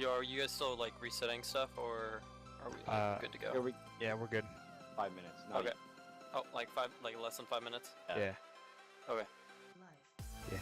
Are you guys still like resetting stuff, or are we like, good to go? Yeah, we're good. 5 minutes. Okay. Oh, like less than 5 minutes? Yeah. Okay. Yeah.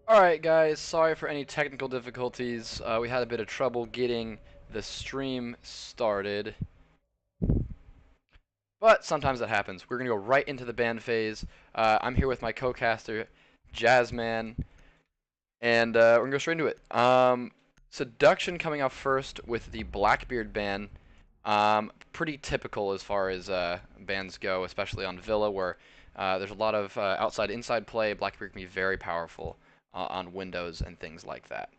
Alright guys, sorry for any technical difficulties. We had a bit of trouble getting the stream started. But sometimes it happens. We're going to go right into the band phase. I'm here with my co-caster, Jazzman. And we're going to go straight into it. Seduction coming out first with the Blackbeard ban. Pretty typical as far as bans go, especially on Villa, where there's a lot of outside-inside play. Blackbeard can be very powerful on Windows and things like that.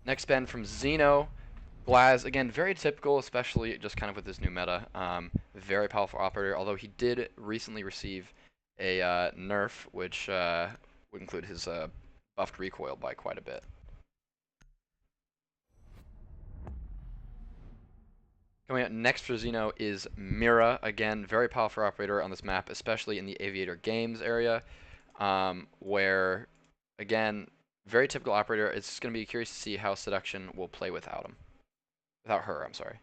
Next ban from Xeno. Glaz, again, very typical, especially just kind of with this new meta. Very powerful operator, although he did recently receive a nerf, which would include his buffed recoil by quite a bit. Coming up next for Xeno is Mira. Again, very powerful operator on this map, especially in the Aviator Games area, where, again, very typical operator. It's going to be curious to see how Seduction will play without him. Without her, I'm sorry.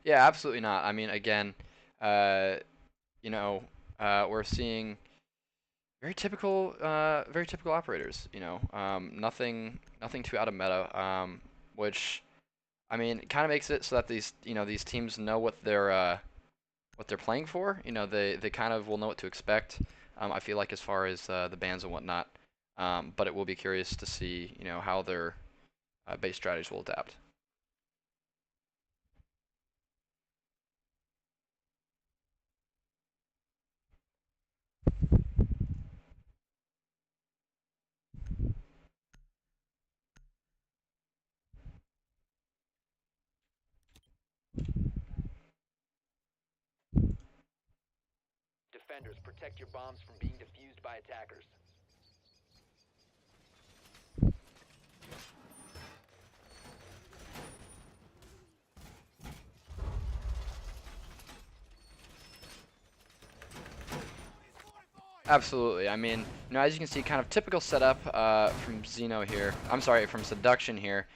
Yeah, absolutely not. I mean, again, uh, you know, we're seeing very typical operators. You know, nothing too out of meta. Which I mean, it kind of makes it so that these teams know what they're playing for. You know, they kind of will know what to expect. I feel like as far as the bans and whatnot. But it will be curious to see, you know, how their base strategies will adapt. Defenders, protect your bombs from being defused by attackers. Absolutely. I mean, you know, as you can see, kind of typical setup from Xeno here. I'm sorry, from Seduction here.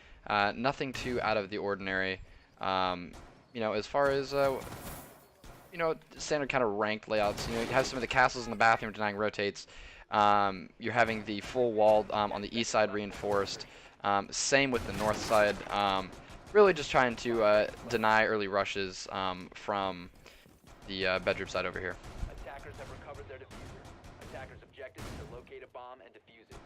Nothing too out of the ordinary. You know, as far as you know, standard kind of ranked layouts. You know, you have some of the castles in the bathroom denying rotates. You're having the full wall on the east side reinforced. Same with the north side. Really just trying to deny early rushes from the bedroom side over here. Attackers have recovered their diffuser. Attackers' objective is to locate a bomb and defuse it.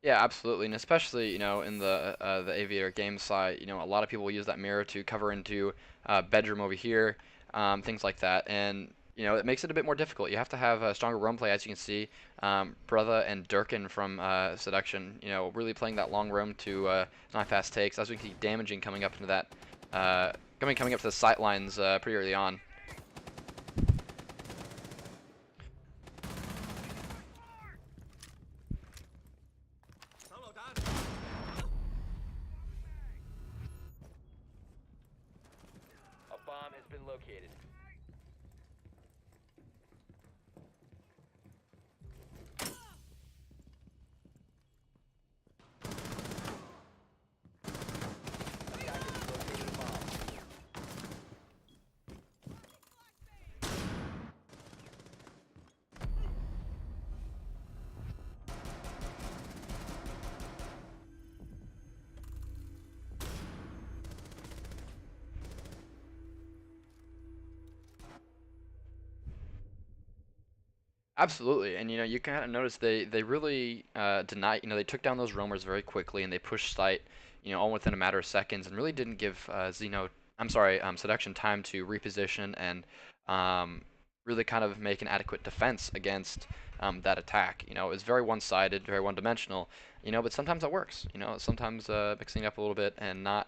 Yeah, absolutely, and especially you know in the Aviator game side, you know a lot of people use that mirror to cover into bedroom over here, things like that, and you know it makes it a bit more difficult. You have to have a stronger roam play, as you can see. Brother and Durkin from Seduction, you know, really playing that long roam to not fast takes. As we can see, damaging coming up into that, coming up to the sight lines pretty early on. A bomb has been located. Attackers located a bomb. Absolutely, and you know you kind of notice they really deny. You know they took down those roamers very quickly and they pushed sight, you know, all within a matter of seconds, and really didn't give Xeno, I'm sorry, Seduction time to reposition and really kind of make an adequate defense against that attack. You know, it was very one-sided, very one-dimensional. You know, but sometimes it works. You know, sometimes mixing it up a little bit and not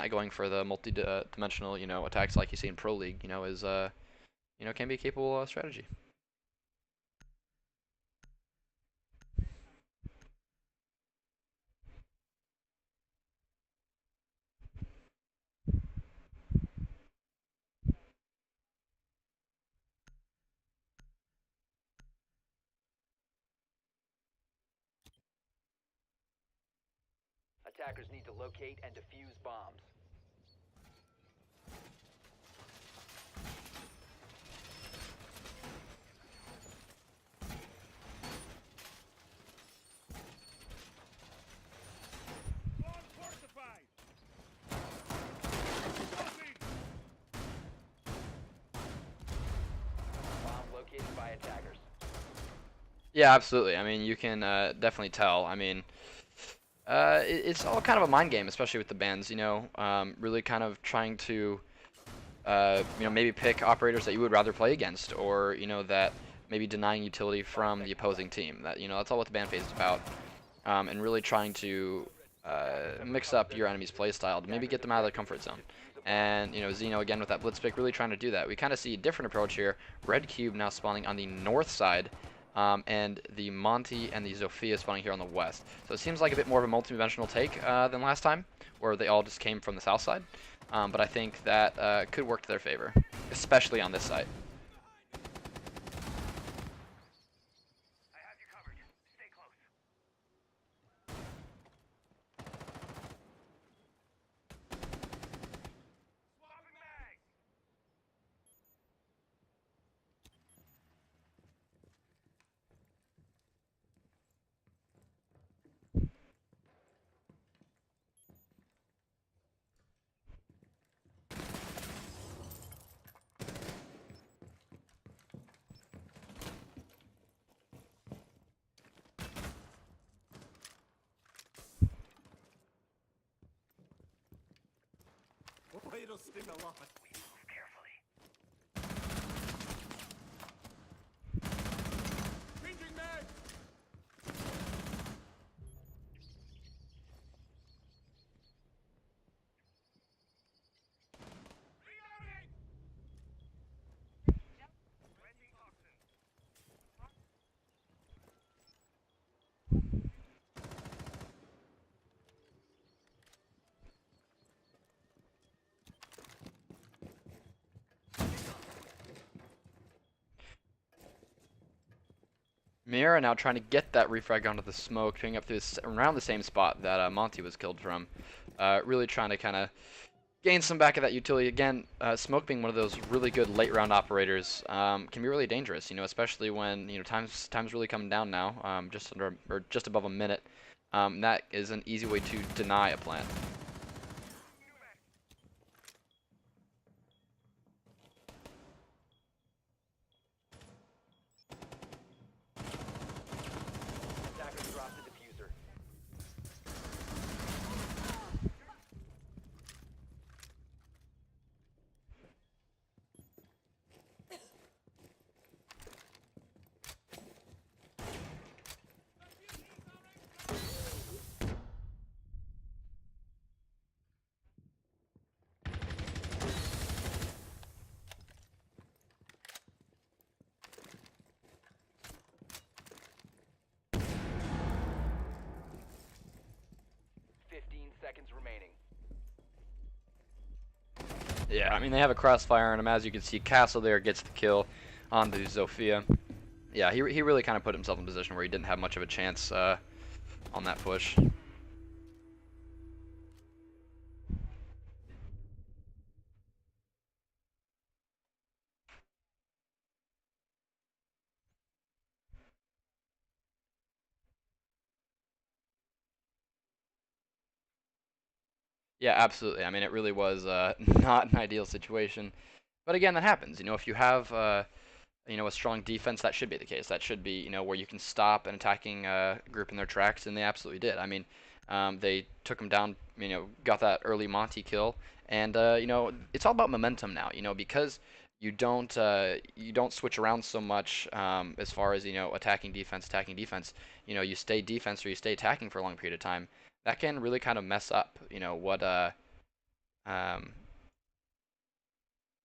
going for the multi-dimensional, you know, attacks like you see in Pro League. You know, is you know can be a capable strategy. Attackers need to locate and defuse bombs. Bomb located by attackers. Yeah, absolutely. I mean, you can definitely tell. I mean, it's all kind of a mind game, especially with the bans. You know, really kind of trying to, you know, maybe pick operators that you would rather play against, or you know that maybe denying utility from the opposing team. That you know, that's all what the ban phase is about, and really trying to mix up your enemy's playstyle to maybe get them out of their comfort zone. And, you know, Xeno again with that blitz pick really trying to do that. We kind of see a different approach here. REDCUBE now spawning on the north side, and the Monty and the Zofia spawning here on the west. So it seems like a bit more of a multi-dimensional take than last time, where they all just came from the south side. But I think that could work to their favor, especially on this site. It'll sting a lot. We move carefully. Changing mag! Reloading! Rending oxen. Miera now trying to get that refrag onto the smoke, coming up through around the same spot that Monty was killed from. Really trying to kind of gain some back of that utility. Again, smoke being one of those really good late round operators can be really dangerous. You know, especially when time's really coming down now, just under or just above a minute. That is an easy way to deny a plant. Attackers dropped the diffuser. Seconds remaining. Yeah, I mean, they have a crossfire on him. As you can see, Castle there gets the kill on the Zofia. Yeah, he really kind of put himself in a position where he didn't have much of a chance on that push. Yeah, absolutely. I mean, it really was not an ideal situation. But again, that happens. You know, if you have a strong defense, that should be the case. That should be, where you can stop an attacking group in their tracks, and they absolutely did. I mean, they took him down, got that early Monty kill, and it's all about momentum now. Because you don't switch around so much as far as attacking defense. You stay defense or you stay attacking for a long period of time. That can really kind of mess up,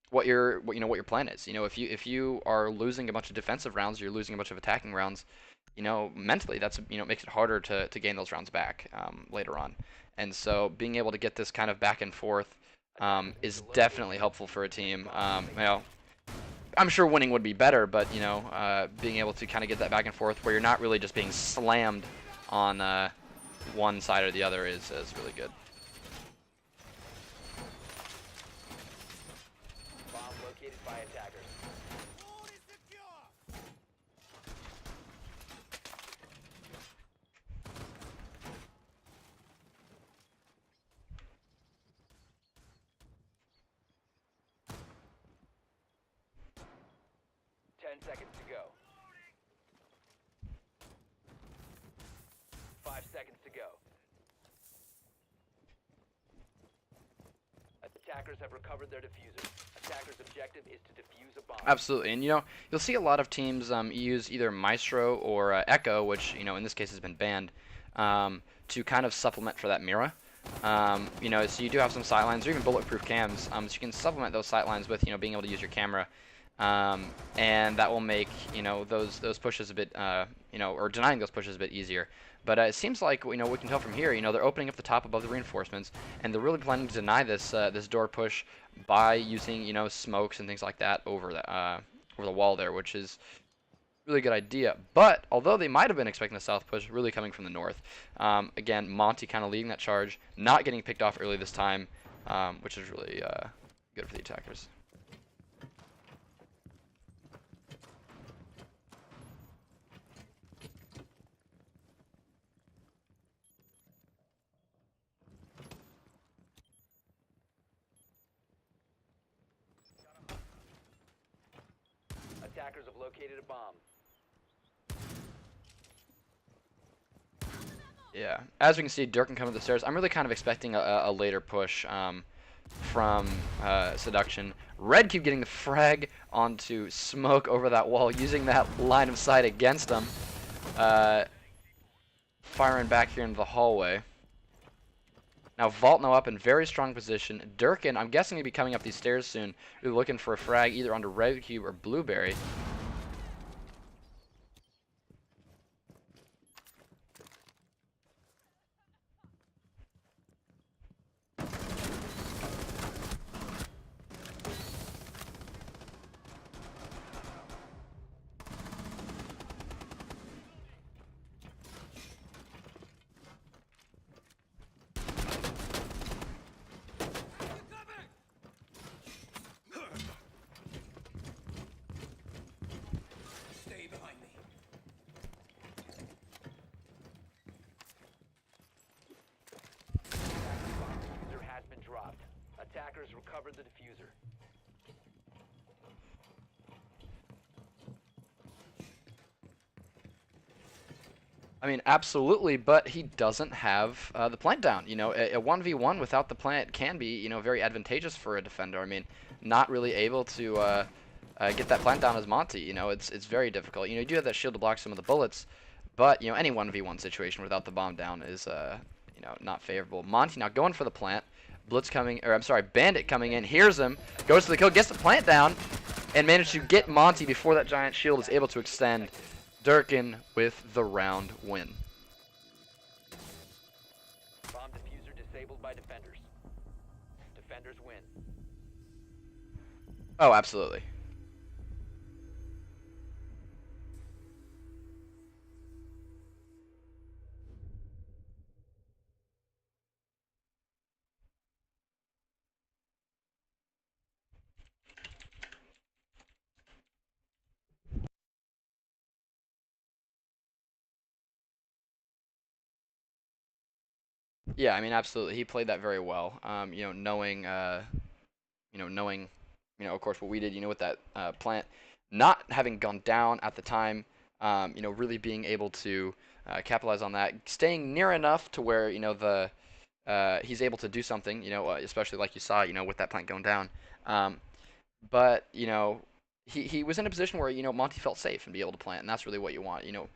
what your plan is. If you are losing a bunch of defensive rounds, you're losing a bunch of attacking rounds. Mentally, that's makes it harder to gain those rounds back later on. And so being able to get this kind of back and forth is definitely helpful for a team. I'm sure winning would be better, but being able to kind of get that back and forth where you're not really just being slammed on one side or the other is really good. Bomb located by attackers. 10 seconds to go. 5 seconds to go. Attackers have recovered their diffuser. Attackers' objective is to defuse a bomb. Absolutely, and you'll see a lot of teams use either Maestro or Echo, which in this case has been banned, to kind of supplement for that mirror. You know, so you do have some sightlines or even bulletproof cams, so you can supplement those sightlines with, you know, being able to use your camera, and that will make, you know, those pushes a bit, you know, or denying those pushes a bit easier. But it seems like, you know, we can tell from here, you know, they're opening up the top above the reinforcements, and they're really planning to deny this this door push by using, you know, smokes and things like that over the wall there, which is really good idea. But although they might have been expecting the south push really coming from the north, again, Monty kind of leading that charge, not getting picked off early this time, which is really good for the attackers. Attackers have located a bomb. Yeah, as we can see, Durkin coming up the stairs. I'm really kind of expecting a later push from Seduction. REDCUBE getting the frag onto Smoke over that wall, using that line of sight against him. Firing back here into the hallway. Now Vault now up in very strong position. Durkin, I'm guessing he'll be coming up these stairs soon. We're looking for a frag either onto REDCUBE or Blueberry. Stay behind me. Bomb diffuser has been dropped. Attackers recovered the diffuser. I mean, absolutely, but he doesn't have the plant down. You know, a 1v1 without the plant can be, you know, very advantageous for a defender. I mean, not really able to get that plant down as Monty. You know, it's very difficult. You know, you do have that shield to block some of the bullets, but, you know, any 1v1 situation without the bomb down is, you know, not favorable. Monty now going for the plant. Blitz coming, or I'm sorry, Bandit coming in, hears him, goes for the kill, gets the plant down, and managed to get Monty before that giant shield is able to extend. Durkin with the round win. Bomb diffuser disabled by defenders. Defenders win. Oh, absolutely. Yeah, I mean, absolutely. He played that very well. You know, knowing, you know, of course, what we did, you know, with that plant not having gone down at the time, you know, really being able to capitalize on that, staying near enough to where, you know, he's able to do something, you know, especially like you saw, you know, with that plant going down. But, you know, he was in a position where, you know, Monty felt safe and be able to plant, and that's really what you want, you know.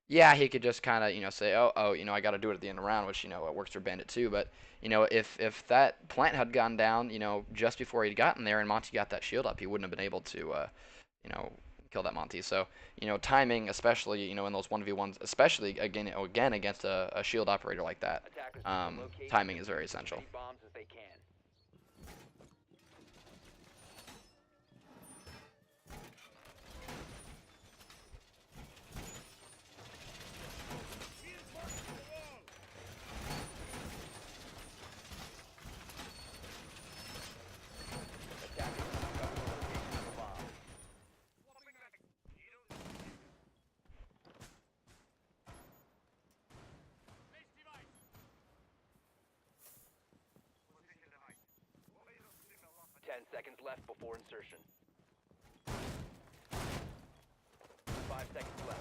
Yeah, he could just kind of, you know, say, oh, you know, I got to do it at the end of the round, which, you know, it works for Bandit too. But, you know, if that plant had gone down, you know, just before he'd gotten there and Monty got that shield up, he wouldn't have been able to, you know, kill that Monty. So, you know, timing, especially, you know, in those 1v1s, especially, again against a shield operator like that, timing is very essential. Bombs as they can. 10 seconds left before insertion. 5 seconds left.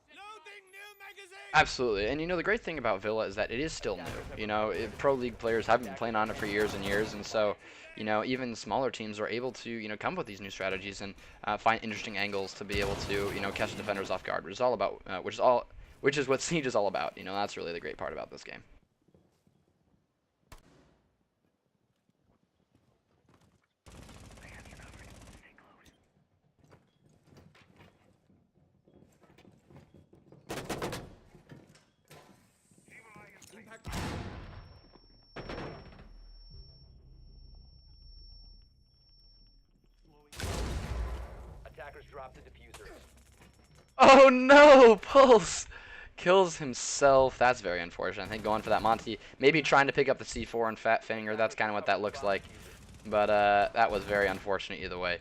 Loading new magazine! Absolutely, and you know the great thing about Villa is that it is still new. You know, Pro League players haven't been playing on it for years and years, and so, you know, even smaller teams are able to, you know, come up with these new strategies and find interesting angles to be able to, you know, catch the defenders off guard, which is all about, which is what Siege is all about. You know, that's really the great part about this game. dropped the diffuser. Oh no! Pulse kills himself. That's very unfortunate. I think going for that Monty, maybe trying to pick up the C4 and Fat Finger. That's kind of what that looks like. But that was very unfortunate either way.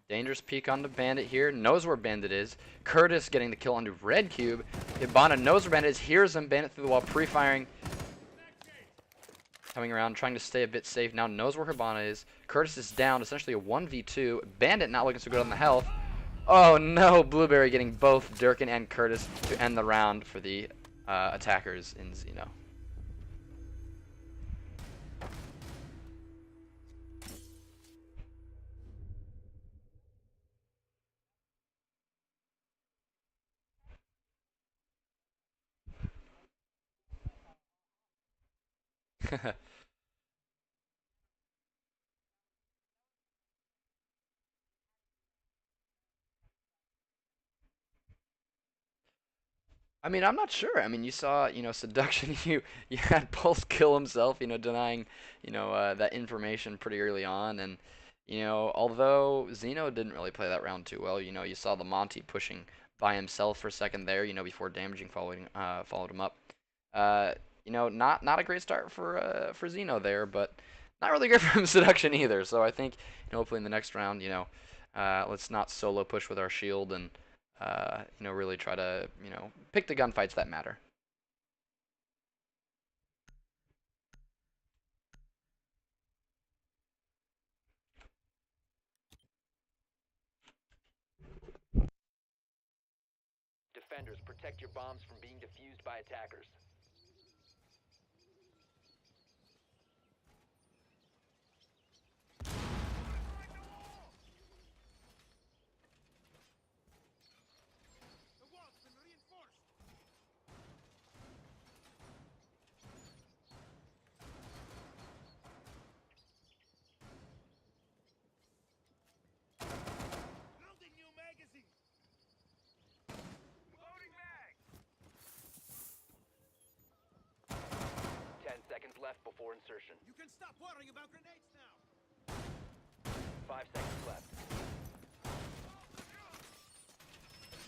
Dangerous peek onto Bandit here. Knows where Bandit is. Curtis getting the kill onto REDCUBE. Hibana knows where Bandit is. Hears him. Bandit through the wall. Pre-firing. Coming around. Trying to stay a bit safe. Now knows where Hibana is. Curtis is down. Essentially a 1v2. Bandit not looking so good on the health. Oh no. Blueberry getting both Durkin and Curtis to end the round for the attackers in Xeno. I mean, I'm not sure. I mean, you saw, Seduction. You had Pulse kill himself, denying, that information pretty early on. And, although Xeno didn't really play that round too well, you saw the Monty pushing by himself for a second there, before damaging followed him up. Not a great start for Xeno there, but not really good from Seduction either. So I think, hopefully in the next round, let's not solo push with our shield and really try to, pick the gunfights that matter. Defenders, protect your bombs from being defused by attackers. The wall's been reinforced. Loading new magazine. Loading mag. 10 seconds left before insertion. You can stop worrying about grenades now. 5 seconds left.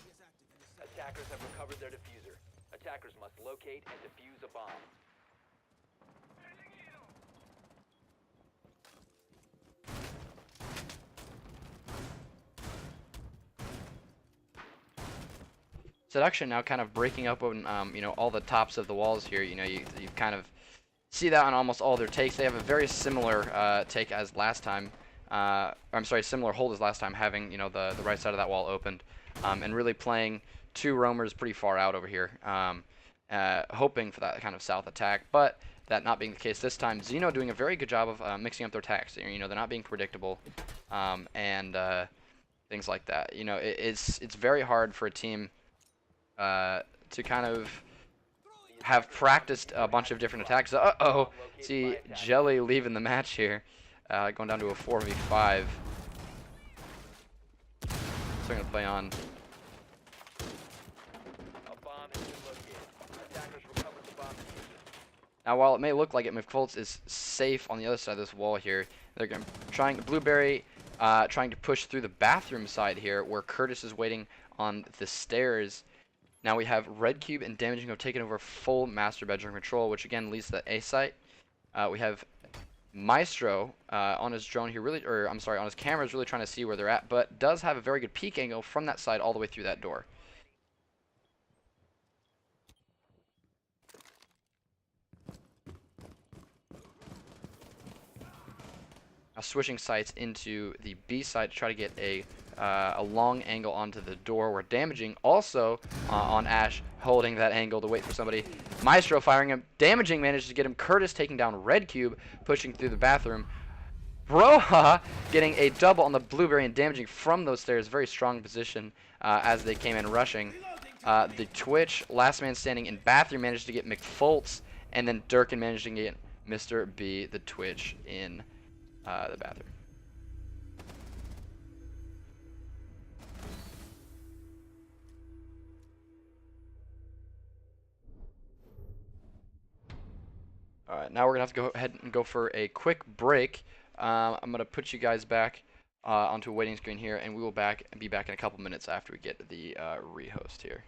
Is active in a second. Attackers have recovered their diffuser. Attackers must locate and defuse a bomb. Seduction now kind of breaking up on, all the tops of the walls here. You kind of see that on almost all their takes. They have a very similar take as last time. I'm sorry, similar hold as last time, having, the right side of that wall opened, and really playing two roamers pretty far out over here, hoping for that kind of south attack, but that not being the case this time. Xeno doing a very good job of mixing up their attacks. They're not being predictable, and things like that. It's very hard for a team to kind of have practiced a bunch of different attacks. Uh-oh, see Jelly leaving the match here, going down to a 4v5. So I'm going to play on. A bomb has been located. Attackers recovered the bomb diffuser. Now, while it may look like it, McFoltz is safe on the other side of this wall here. They're trying Blueberry, trying to push through the bathroom side here, where Curtis is waiting on the stairs. Now we have REDCUBE and Damaging have taken over full master bedroom control, which again leads to the A site. We have Maestro on his drone here, on his camera, is really trying to see where they're at, but does have a very good peek angle from that side all the way through that door. Now switching sights into the B side to try to get a long angle onto the door, where Damaging also on Ash holding that angle to wait for somebody. Maestro firing him. Damaging manages to get him. Curtis taking down REDCUBE, pushing through the bathroom. Broha getting a double on the Blueberry and damaging from those stairs. Very strong position as they came in rushing. The Twitch, last man standing in bathroom, managed to get McFoltz, and then Durkin managed to get Mr. B, the Twitch, in the bathroom. Alright, now we're going to have to go ahead and go for a quick break. I'm going to put you guys back onto a waiting screen here, and we will be back in a couple minutes after we get the rehost here.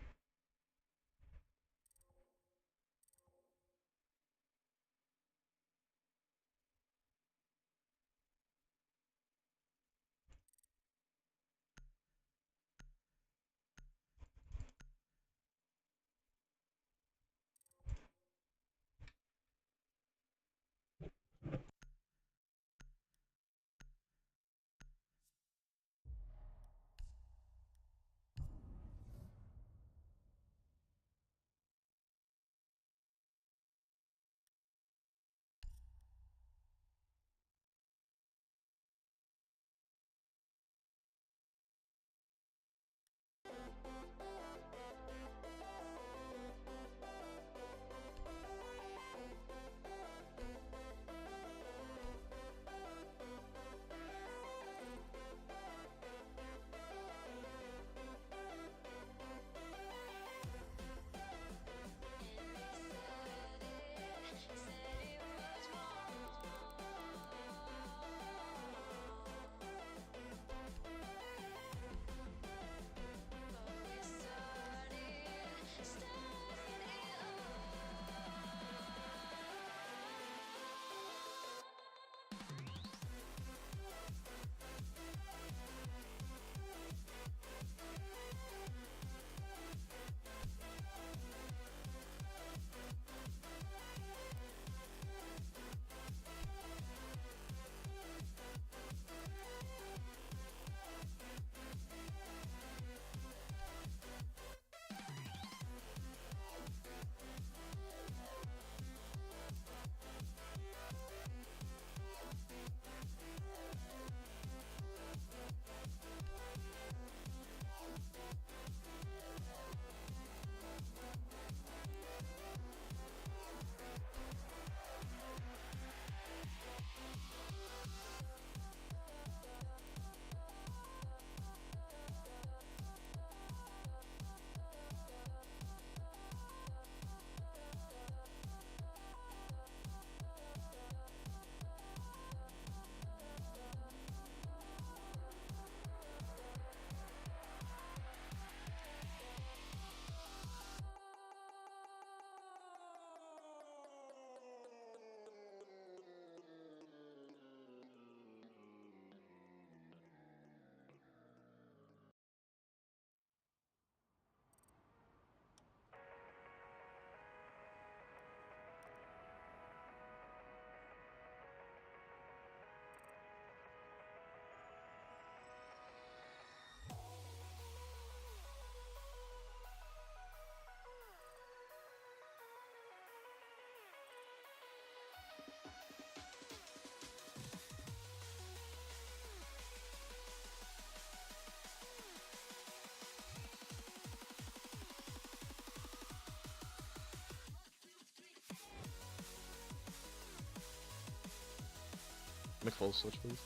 McFull switch, please.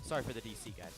Sorry for the DC, guys.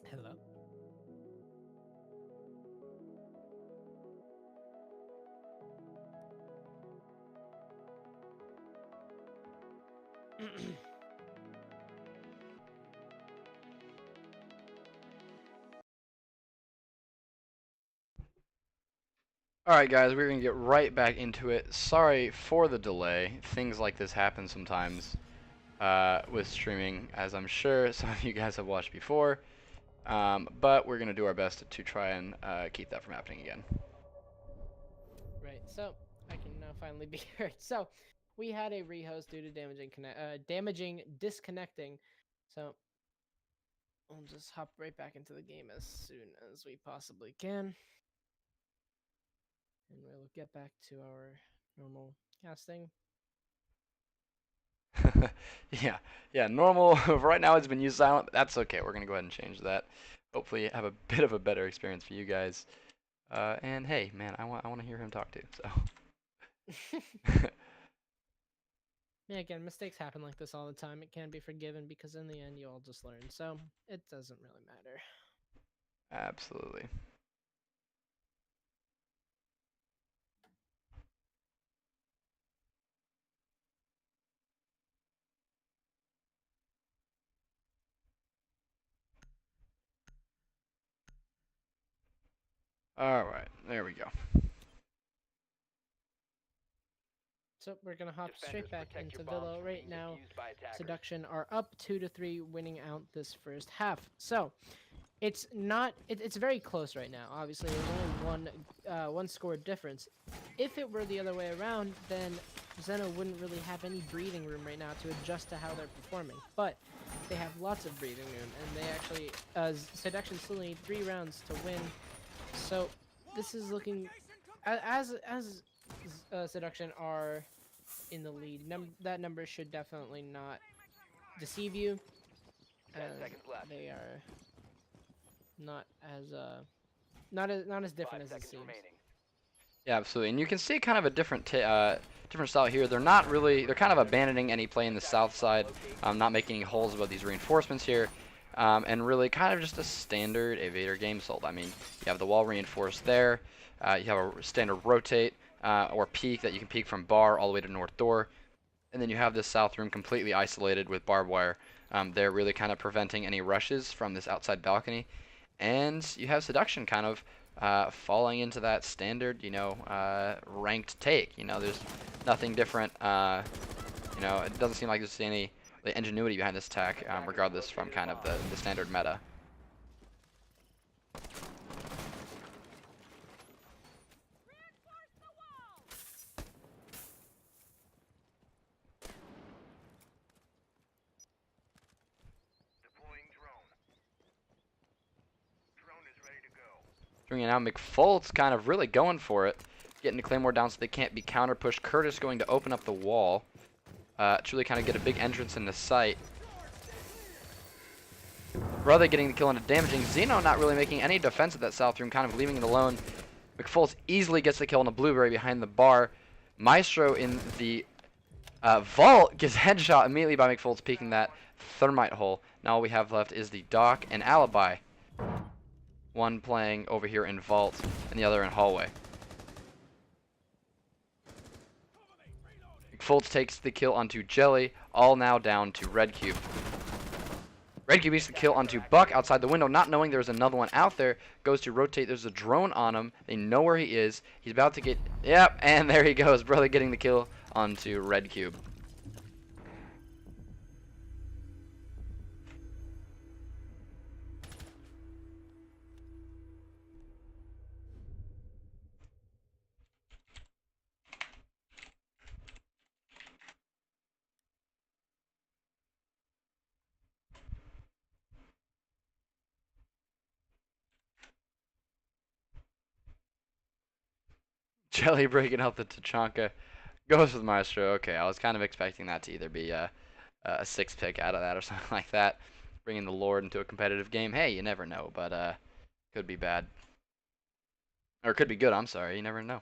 Hello. Alright guys, we're going to get right back into it. Sorry for the delay. Things like this happen sometimes with streaming, as I'm sure some of you guys have watched before. But we're going to do our best to try and keep that from happening again. Right, so I can now finally be heard. So we had a rehost due to damaging disconnecting. So we'll just hop right back into the game as soon as we possibly can. And we'll get back to our normal casting. yeah, normal. Right now it's been used silent, but that's okay. We're going to go ahead and change that. Hopefully have a bit of a better experience for you guys. And hey, man, I want to hear him talk too. So. Yeah, again, mistakes happen like this all the time. It can be forgiven because in the end you all just learn. So it doesn't really matter. Absolutely. Alright, there we go. So we're gonna hop Defenders, straight back protect into your bombs Villa from right being now. defused by attackers. Seduction are up 2-3, winning out this first half. So it's not. It's very close right now. Obviously, there's only one score difference. If it were the other way around, then Xeno wouldn't really have any breathing room right now to adjust to how they're performing. But they have lots of breathing room, and they actually, Seduction still need 3 rounds to win. So this is looking as Seduction are in the lead. That number should definitely not deceive you. 10 seconds left. They are not as different 5 as it seconds seems. remaining. Yeah, absolutely. And you can see kind of a different style here. They're not really, they're kind of abandoning any play in the south side, not making any holes about these reinforcements here, and really kind of just a standard evader game sold. I mean, you have the wall reinforced there, you have a standard rotate or peek that you can peek from bar all the way to north door, and then you have this south room completely isolated with barbed wire. They're really kind of preventing any rushes from this outside balcony. And you have Seduction kind of falling into that standard, ranked take. There's nothing different. It doesn't seem like there's any ingenuity behind this attack, regardless from kind of the standard meta. Bringing out McFoltz kind of really going for it. Getting the Claymore down so they can't be counter pushed. Curtis going to open up the wall. To really kind of get a big entrance in the site. Brother getting the kill into damaging. Xeno not really making any defense of that south room, kind of leaving it alone. McFoltz easily gets the kill on a Blueberry behind the bar. Maestro in the vault gets headshot immediately by McFoltz, peeking that thermite hole. Now all we have left is the Doc and Alibi. One playing over here in vault and the other in hallway. McFoltz takes the kill onto Jelly, all now down to REDCUBE. REDCUBE gets the kill onto Buck outside the window, not knowing there's another one out there. Goes to rotate, there's a drone on him. They know where he is. He's about to get, yep, and there he goes. Brother getting the kill onto REDCUBE. Jelly breaking out the Tachanka. Goes with Maestro. Okay, I was kind of expecting that to either be a 6 pick out of that or something like that. Bringing the Lord into a competitive game. Hey, you never know, but could be bad. Or could be good, I'm sorry. You never know.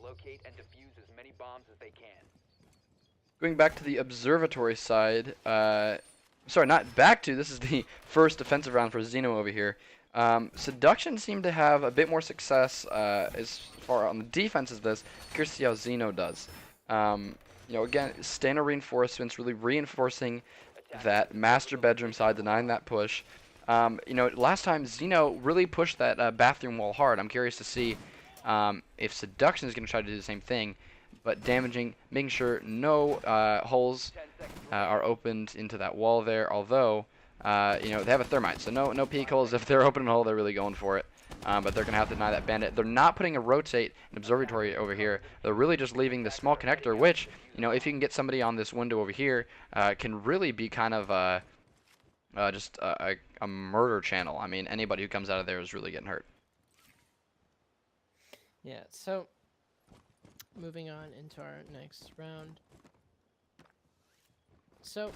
locate and defuse as many bombs as they can. Going back to the observatory side, sorry, not back to, this is the first defensive round for Xeno over here. Seduction seemed to have a bit more success as far on the defense as this. Curious to see how Xeno does. You know, again, standard reinforcements, really reinforcing that master bedroom side, denying that push. You know, last time Xeno really pushed that bathroom wall hard. I'm curious to see if Seduction is going to try to do the same thing, but damaging, making sure no holes are opened into that wall there. Although, you know, they have a thermite, so no peek holes. If they're opening a hole, they're really going for it. But they're going to have to deny that bandit. They're not putting a rotate an observatory over here. They're really just leaving the small connector, which, you know, if you can get somebody on this window over here, can really be kind of just a murder channel. I mean, anybody who comes out of there is really getting hurt. Yeah, so moving on into our next round. So,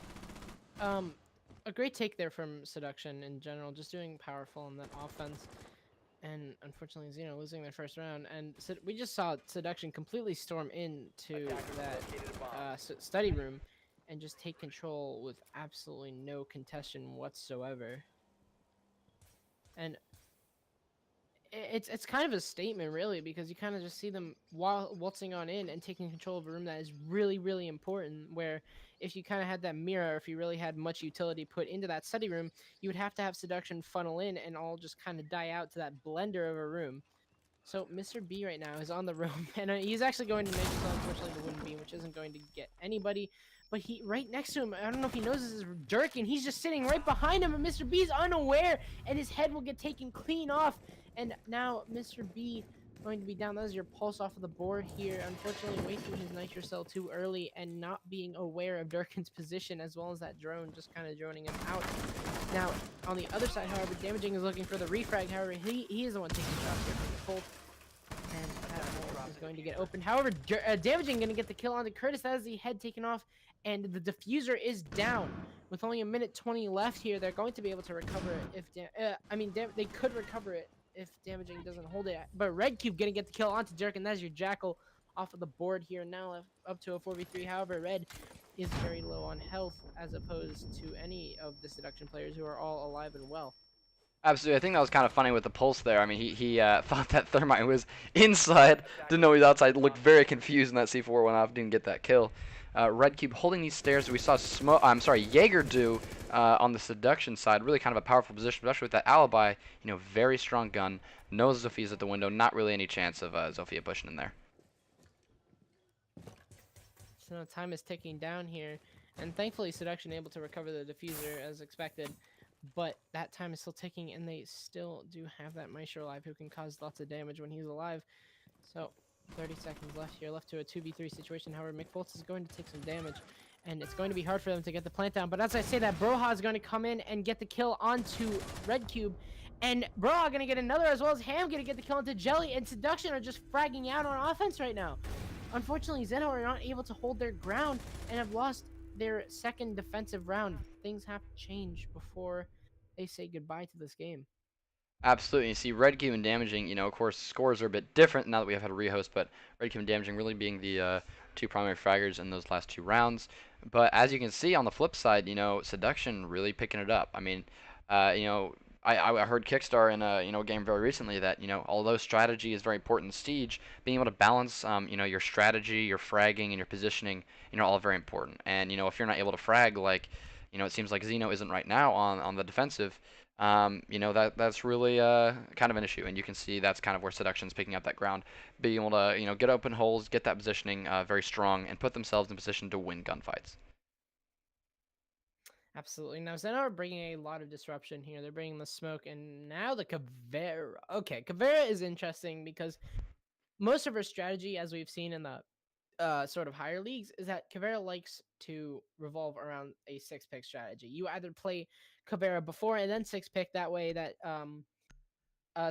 a great take there from Seduction in general, just doing powerful on that offense. And unfortunately, Xeno losing their first round. And we just saw Seduction completely storm into that study room and just take control with absolutely no contestation whatsoever. And it's kind of a statement, really, because you kind of just see them waltzing on in and taking control of a room that is really, really important, where if you kind of had that mirror, if you really had much utility put into that study room, you would have to have Seduction funnel in and all just kind of die out to that blender of a room. So Mr. B right now is on the room, and he's actually going to make it, unfortunately, the wooden beam, which isn't going to get anybody. But he right next to him, I don't know if he knows this is Dirk, and he's just sitting right behind him, and Mr. B's unaware, and his head will get taken clean off. And now Mr. B going to be down. That is your pulse off of the board here. Unfortunately, wasting his nitro cell too early and not being aware of Durkin's position, as well as that drone just kind of droning him out. Now, on the other side, however, Damaging is looking for the refrag. However, he is the one taking shots here from the Colt. And that hole is going to get opened. However, Damaging going to get the kill onto Curtis. That is the head taken off, and the diffuser is down. With only a minute 20 left here, they're going to be able to recover it. If they could recover it if Damaging doesn't hold it. But REDCUBE gonna get the kill onto Dirk, and that's your Jackal off of the board here. Now up to a 4v3. However, Red is very low on health as opposed to any of the Seduction players who are all alive and well. Absolutely. I think that was kind of funny with the pulse there. I mean, he thought that thermite was inside, didn't know he was outside, looked very confused, and that C4 went off, didn't get that kill. REDCUBE holding these stairs. We saw Jaeger do on the Seduction side, really kind of a powerful position, especially with that alibi. You know, very strong gun. Knows Zophia's at the window. Not really any chance of Zofia pushing in there. So time is ticking down here, and thankfully Seduction able to recover the diffuser as expected. But that time is still ticking, and they still do have that Maestro alive who can cause lots of damage when he's alive. So 30 seconds left here, left to a 2v3 situation. However, McFoltz is going to take some damage, and it's going to be hard for them to get the plant down. But as I say that, Broha is going to come in and get the kill onto REDCUBE, and Broha going to get another, as well as Ham going to get the kill onto Jelly, and Seduction are just fragging out on offense right now. Unfortunately, Xeno are not able to hold their ground and have lost their second defensive round. Things have to change before they say goodbye to this game. Absolutely. You see REDCUBE and Damaging, you know, of course, scores are a bit different now that we have had a rehost, but REDCUBE and Damaging really being the two primary fraggers in those last two rounds. But as you can see on the flip side, you know, Seduction really picking it up. I mean, you know, I heard Kickstar in a game very recently that, you know, although strategy is very important in Siege, being able to balance, you know, your strategy, your fragging, and your positioning, you know, all very important. And, you know, if you're not able to frag, like, you know, it seems like Xeno isn't right now on the defensive, you know, that's really kind of an issue, and you can see that's kind of where Seduction's picking up that ground, being able to, you know, get open holes, get that positioning very strong, and put themselves in position to win gunfights. Absolutely. Now, Xeno are bringing a lot of disruption here. They're bringing the smoke, and now the Caveira. Okay, Caveira is interesting because most of her strategy, as we've seen in the sort of higher leagues, is that Caveira likes to revolve around a 6-pick strategy. You either play Caveira before and then 6-pick, that way that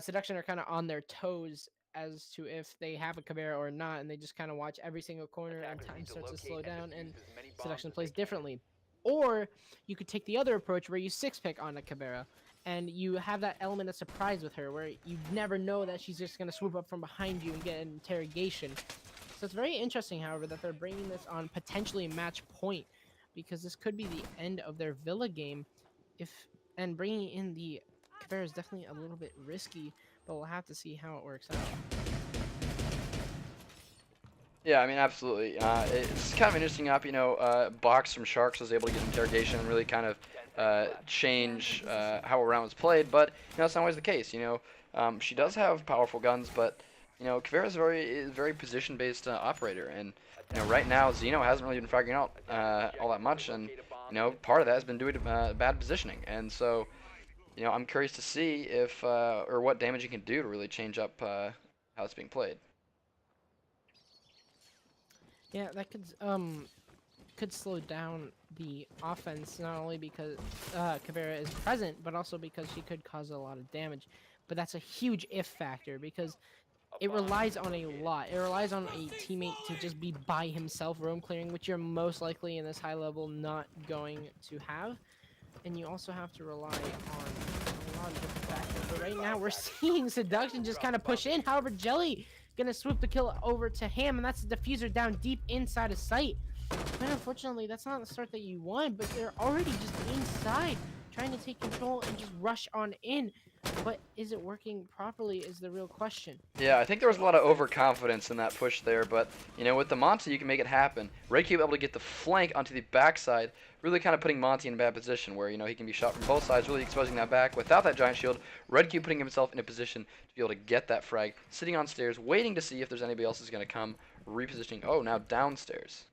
Seduction are kind of on their toes as to if they have a Caveira or not, and they just kind of watch every single corner, and time starts to slow down, and Seduction plays differently. Or you could take the other approach where you 6-pick on a Caveira, and you have that element of surprise with her, where you never know that she's just going to swoop up from behind you and get an interrogation. So it's very interesting, however, that they're bringing this on potentially match point, because this could be the end of their Villa game. And bringing in the Caveira is definitely a little bit risky, but we'll have to see how it works out. Yeah, I mean, absolutely. It's kind of an interesting up. Box from Sharks was able to get interrogation and really kind of change how a round was played, but that's not always the case. She does have powerful guns, but Caveira is a very position-based operator, and right now Xeno hasn't really been figuring out all that much, and part of that has been due to bad positioning, and so I'm curious to see if or what damage he can do to really change up how it's being played. Yeah, that could slow down the offense, not only because Caveira is present, but also because she could cause a lot of damage. But that's a huge if factor, because it relies on a lot. It relies on a teammate to just be by himself roam clearing, which you're most likely in this high level not going to have. And you also have to rely on a lot of different factors. But right now we're seeing Seduction just kind of push in. However, Jelly gonna swoop the kill over to Ham, and that's the diffuser down deep inside of sight. And unfortunately, that's not the start that you want, but they're already just inside, trying to take control and just rush on in. But is it working properly is the real question. Yeah, I think there was a lot of overconfidence in that push there, but with the Monty you can make it happen. REDCUBE able to get the flank onto the backside, really kind of putting Monty in a bad position where he can be shot from both sides, really exposing that back. Without that giant shield, REDCUBE putting himself in a position to be able to get that frag, sitting on stairs, waiting to see if there's anybody else who's going to come, repositioning. Oh, now downstairs.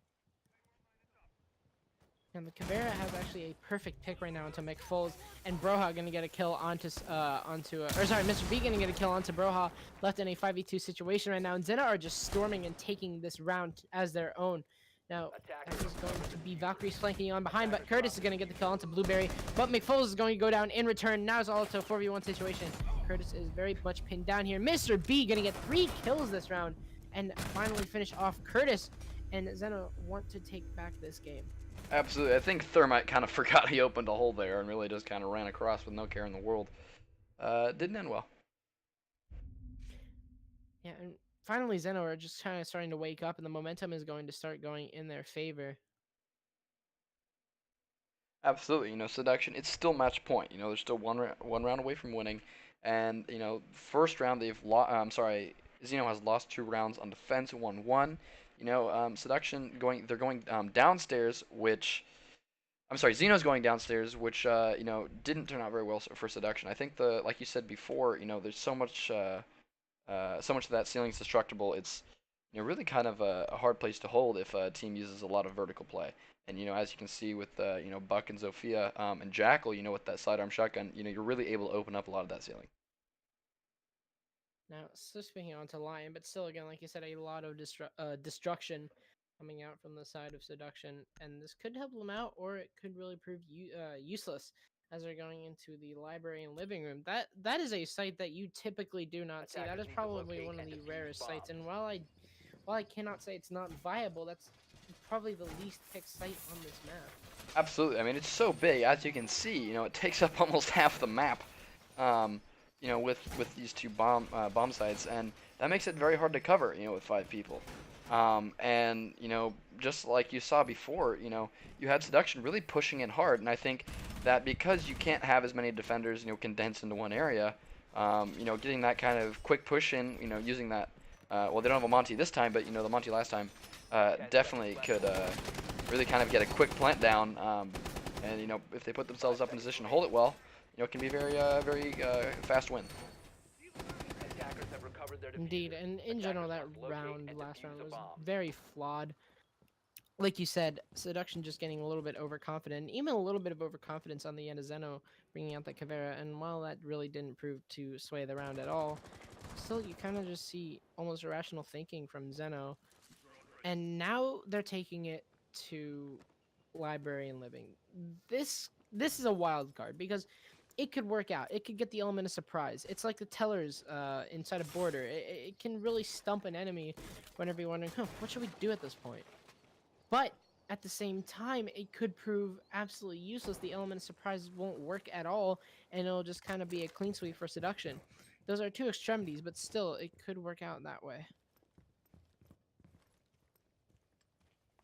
And the Caveira has actually a perfect pick right now into McFoles, and Broha gonna get a kill onto Mr. B gonna get a kill onto Broha, left in a 5v2 situation right now, and Xeno are just storming and taking this round as their own. Now, that is going to be Valkyrie's flanking on behind, but Curtis is going to get the kill onto Blueberry, but McFoles is going to go down in return. Now it's also a 4v1 situation. Curtis is very much pinned down here. Mr. B going to get 3 kills this round and finally finish off Curtis, and Xeno want to take back this game. Absolutely. I think Thermite kind of forgot he opened a hole there and really just kind of ran across with no care in the world. Didn't end well. Yeah, and finally Xeno are just kind of starting to wake up, and the momentum is going to start going in their favor. Absolutely. Seduction, it's still match point. They're still one round away from winning. And, first round they've Xeno has lost 2 rounds on defense, won 1. Seduction they're going downstairs, which Xeno's going downstairs, which didn't turn out very well for Seduction. I think like you said before, there's so much of that ceiling's destructible. It's really kind of a hard place to hold if a team uses a lot of vertical play. And as you can see with Buck and Zofia and Jackal, with that sidearm shotgun, you're really able to open up a lot of that ceiling. Now, still speaking on to Lion, but still, again, like you said, a lot of destruction coming out from the side of Seduction, and this could help them out, or it could really prove useless as they're going into the library and living room. That is a site that you typically do not see. That is probably one of the rarest sites, and while I cannot say it's not viable, that's probably the least picked site on this map. Absolutely. I mean, it's so big, as you can see. It takes up almost half the map. With these 2 bomb sites, and that makes it very hard to cover, with 5 people. And just like you saw before, you had Seduction really pushing in hard, and I think that because you can't have as many defenders, condensed into one area, getting that kind of quick push in, using that, well, they don't have a Monty this time, but the Monty last time, definitely could really kind of get a quick plant down, and if they put themselves up in position to hold it well, it can be very fast win. Indeed, and in general, that last round was very flawed. Like you said, Seduction just getting a little bit overconfident, and even a little bit of overconfidence on the end of Xeno bringing out that Caveira, and while that really didn't prove to sway the round at all, still you kind of just see almost irrational thinking from Xeno, and now they're taking it to library and living. This is a wild card, because it could work out. It could get the element of surprise. It's like the tellers inside a border. It can really stump an enemy whenever you're wondering, what should we do at this point? But at the same time, it could prove absolutely useless. The element of surprise won't work at all, and it'll just kind of be a clean sweep for Seduction. Those are 2 extremities, but still, it could work out that way.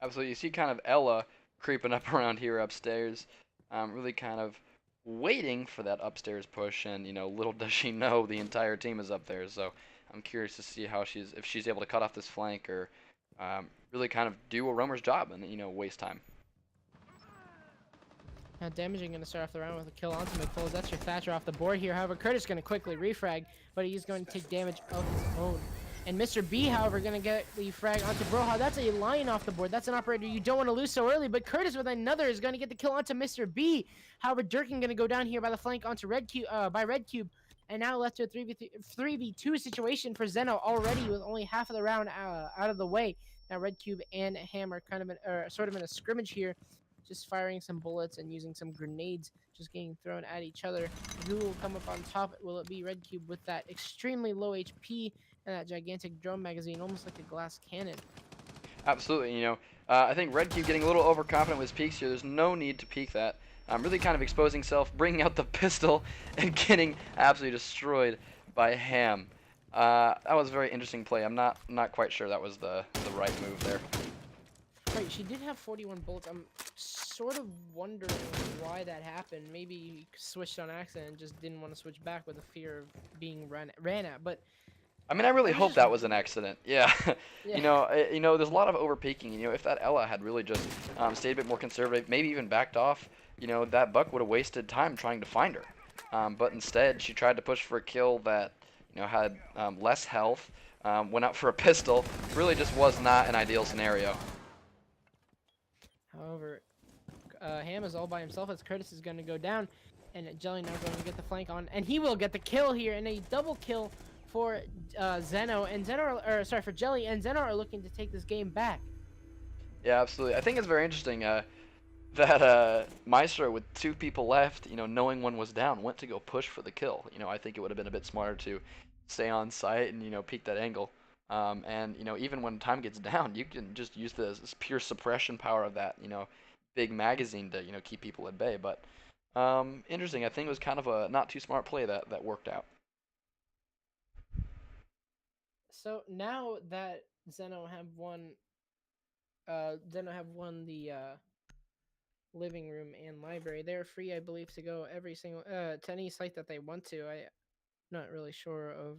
Absolutely. You see kind of Ella creeping up around here upstairs, really kind of waiting for that upstairs push, and little does she know the entire team is up there. So I'm curious to see how if she's able to cut off this flank or really kind of do a roamer's job and waste time. Now damaging going to start off the round with a kill onto McFolds. That's your Thatcher off the board here. However, Curtis going to quickly refrag, but he's going to take damage of his own. And Mr. B, however, going to get the frag onto Broha. That's a Lion off the board. That's an operator you don't want to lose so early, but Curtis with another is going to get the kill onto Mr. B. However, Durkin going to go down here by the flank onto REDCUBE. And now left to a 3v2 situation for Xeno already with only half of the round out of the way. Now REDCUBE and Ham are kind of sort of in a scrimmage here, just firing some bullets and using some grenades, just getting thrown at each other. Who will come up on top? Will it be REDCUBE with that extremely low HP and that gigantic drone magazine, almost like a glass cannon? Absolutely. I think REDCUBE getting a little overconfident with his peeks here. There's no need to peek that. Really kind of exposing himself, bringing out the pistol, and getting absolutely destroyed by Ham. That was a very interesting play. I'm not quite sure that was the right move there. Right, she did have 41 bullets. I'm sort of wondering why that happened. Maybe he switched on accident and just didn't want to switch back with the fear of being ran at. But I mean, I really hope that was an accident. Yeah. Yeah. There's a lot of over peeking. If that Ella had really just stayed a bit more conservative, maybe even backed off, that Buck would have wasted time trying to find her. But instead, she tried to push for a kill that had less health, went out for a pistol. Really just was not an ideal scenario. However, Ham is all by himself as Curtis is going to go down, and Jelly now going to get the flank on, and he will get the kill here, and a double kill for Xeno, and for Jelly, and Xeno are looking to take this game back. Yeah, absolutely. I think it's very interesting that Maestro, with 2 people left, knowing one was down, went to go push for the kill. I think it would have been a bit smarter to stay on site and peek that angle. And even when time gets down, you can just use this pure suppression power of that big magazine to keep people at bay. But interesting. I think it was kind of a not too smart play that worked out. So now that Xeno have won the living room and library, they're free, I believe, to go every single to any site that they want to. I'm not really sure of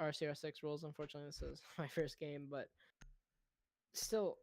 RCR6 rules. Unfortunately, this is my first game, but still,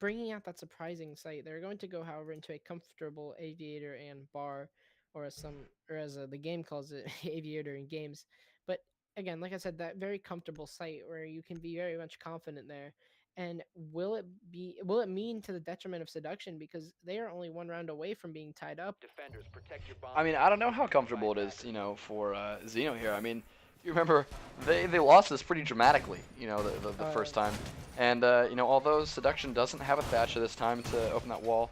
bringing out that surprising site, they're going to go, however, into a comfortable aviator and bar, or as the game calls it, aviator in games. But again, like I said, that very comfortable site where you can be very much confident there. And will it mean to the detriment of Seduction, because they are only 1 round away from being tied up? Defenders, protect your bomb. I mean, I don't know how comfortable it is, for Xeno here. I mean, you remember they lost this pretty dramatically, the first time. And although Seduction doesn't have a Thatcher this time to open that wall,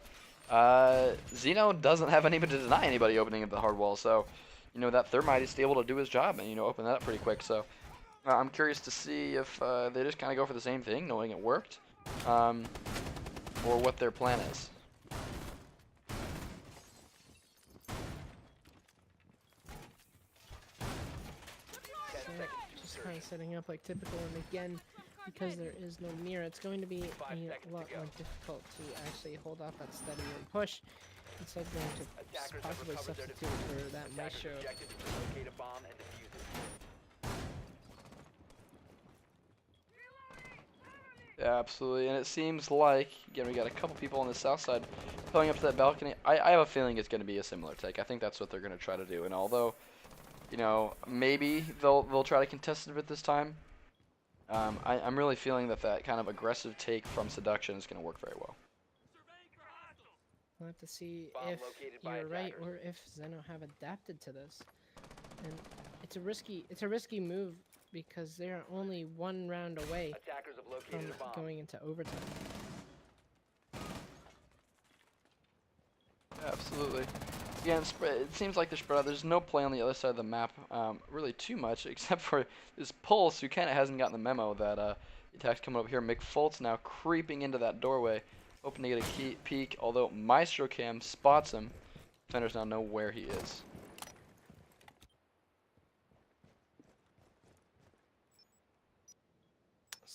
Xeno doesn't have anybody to deny anybody opening the hard wall. So, that Thermite is able to do his job and open that up pretty quick. So, I'm curious to see if they just kind of go for the same thing, knowing it worked, or what their plan is. Just kind of setting up like typical, and again, because there is no mirror, it's going to be a lot more difficult to actually hold off that steady and push. Instead, going to possibly substitute for that Maestro. Objective is to locate a bomb and defuse it. Yeah, absolutely. And it seems like, again, we got a couple people on the south side pulling up to that balcony. I have a feeling it's going to be a similar take. I think that's what they're going to try to do. And although, maybe they'll try to contest it a bit this time, I'm really feeling that kind of aggressive take from Seduction is going to work very well. We'll have to see Bomb if located by you're right attackers. or if Xeno have adapted to this. And it's a risky move because they're only 1 round away Attackers have from located a bomb. going into overtime. Absolutely. Again, it seems like they're spread out. There's no play on the other side of the map, really too much, except for this Pulse, who kind of hasn't gotten the memo that the attack's coming up here. McFoltz now creeping into that doorway, hoping to get a peek, although Maestro Cam spots him. Defenders now know where he is.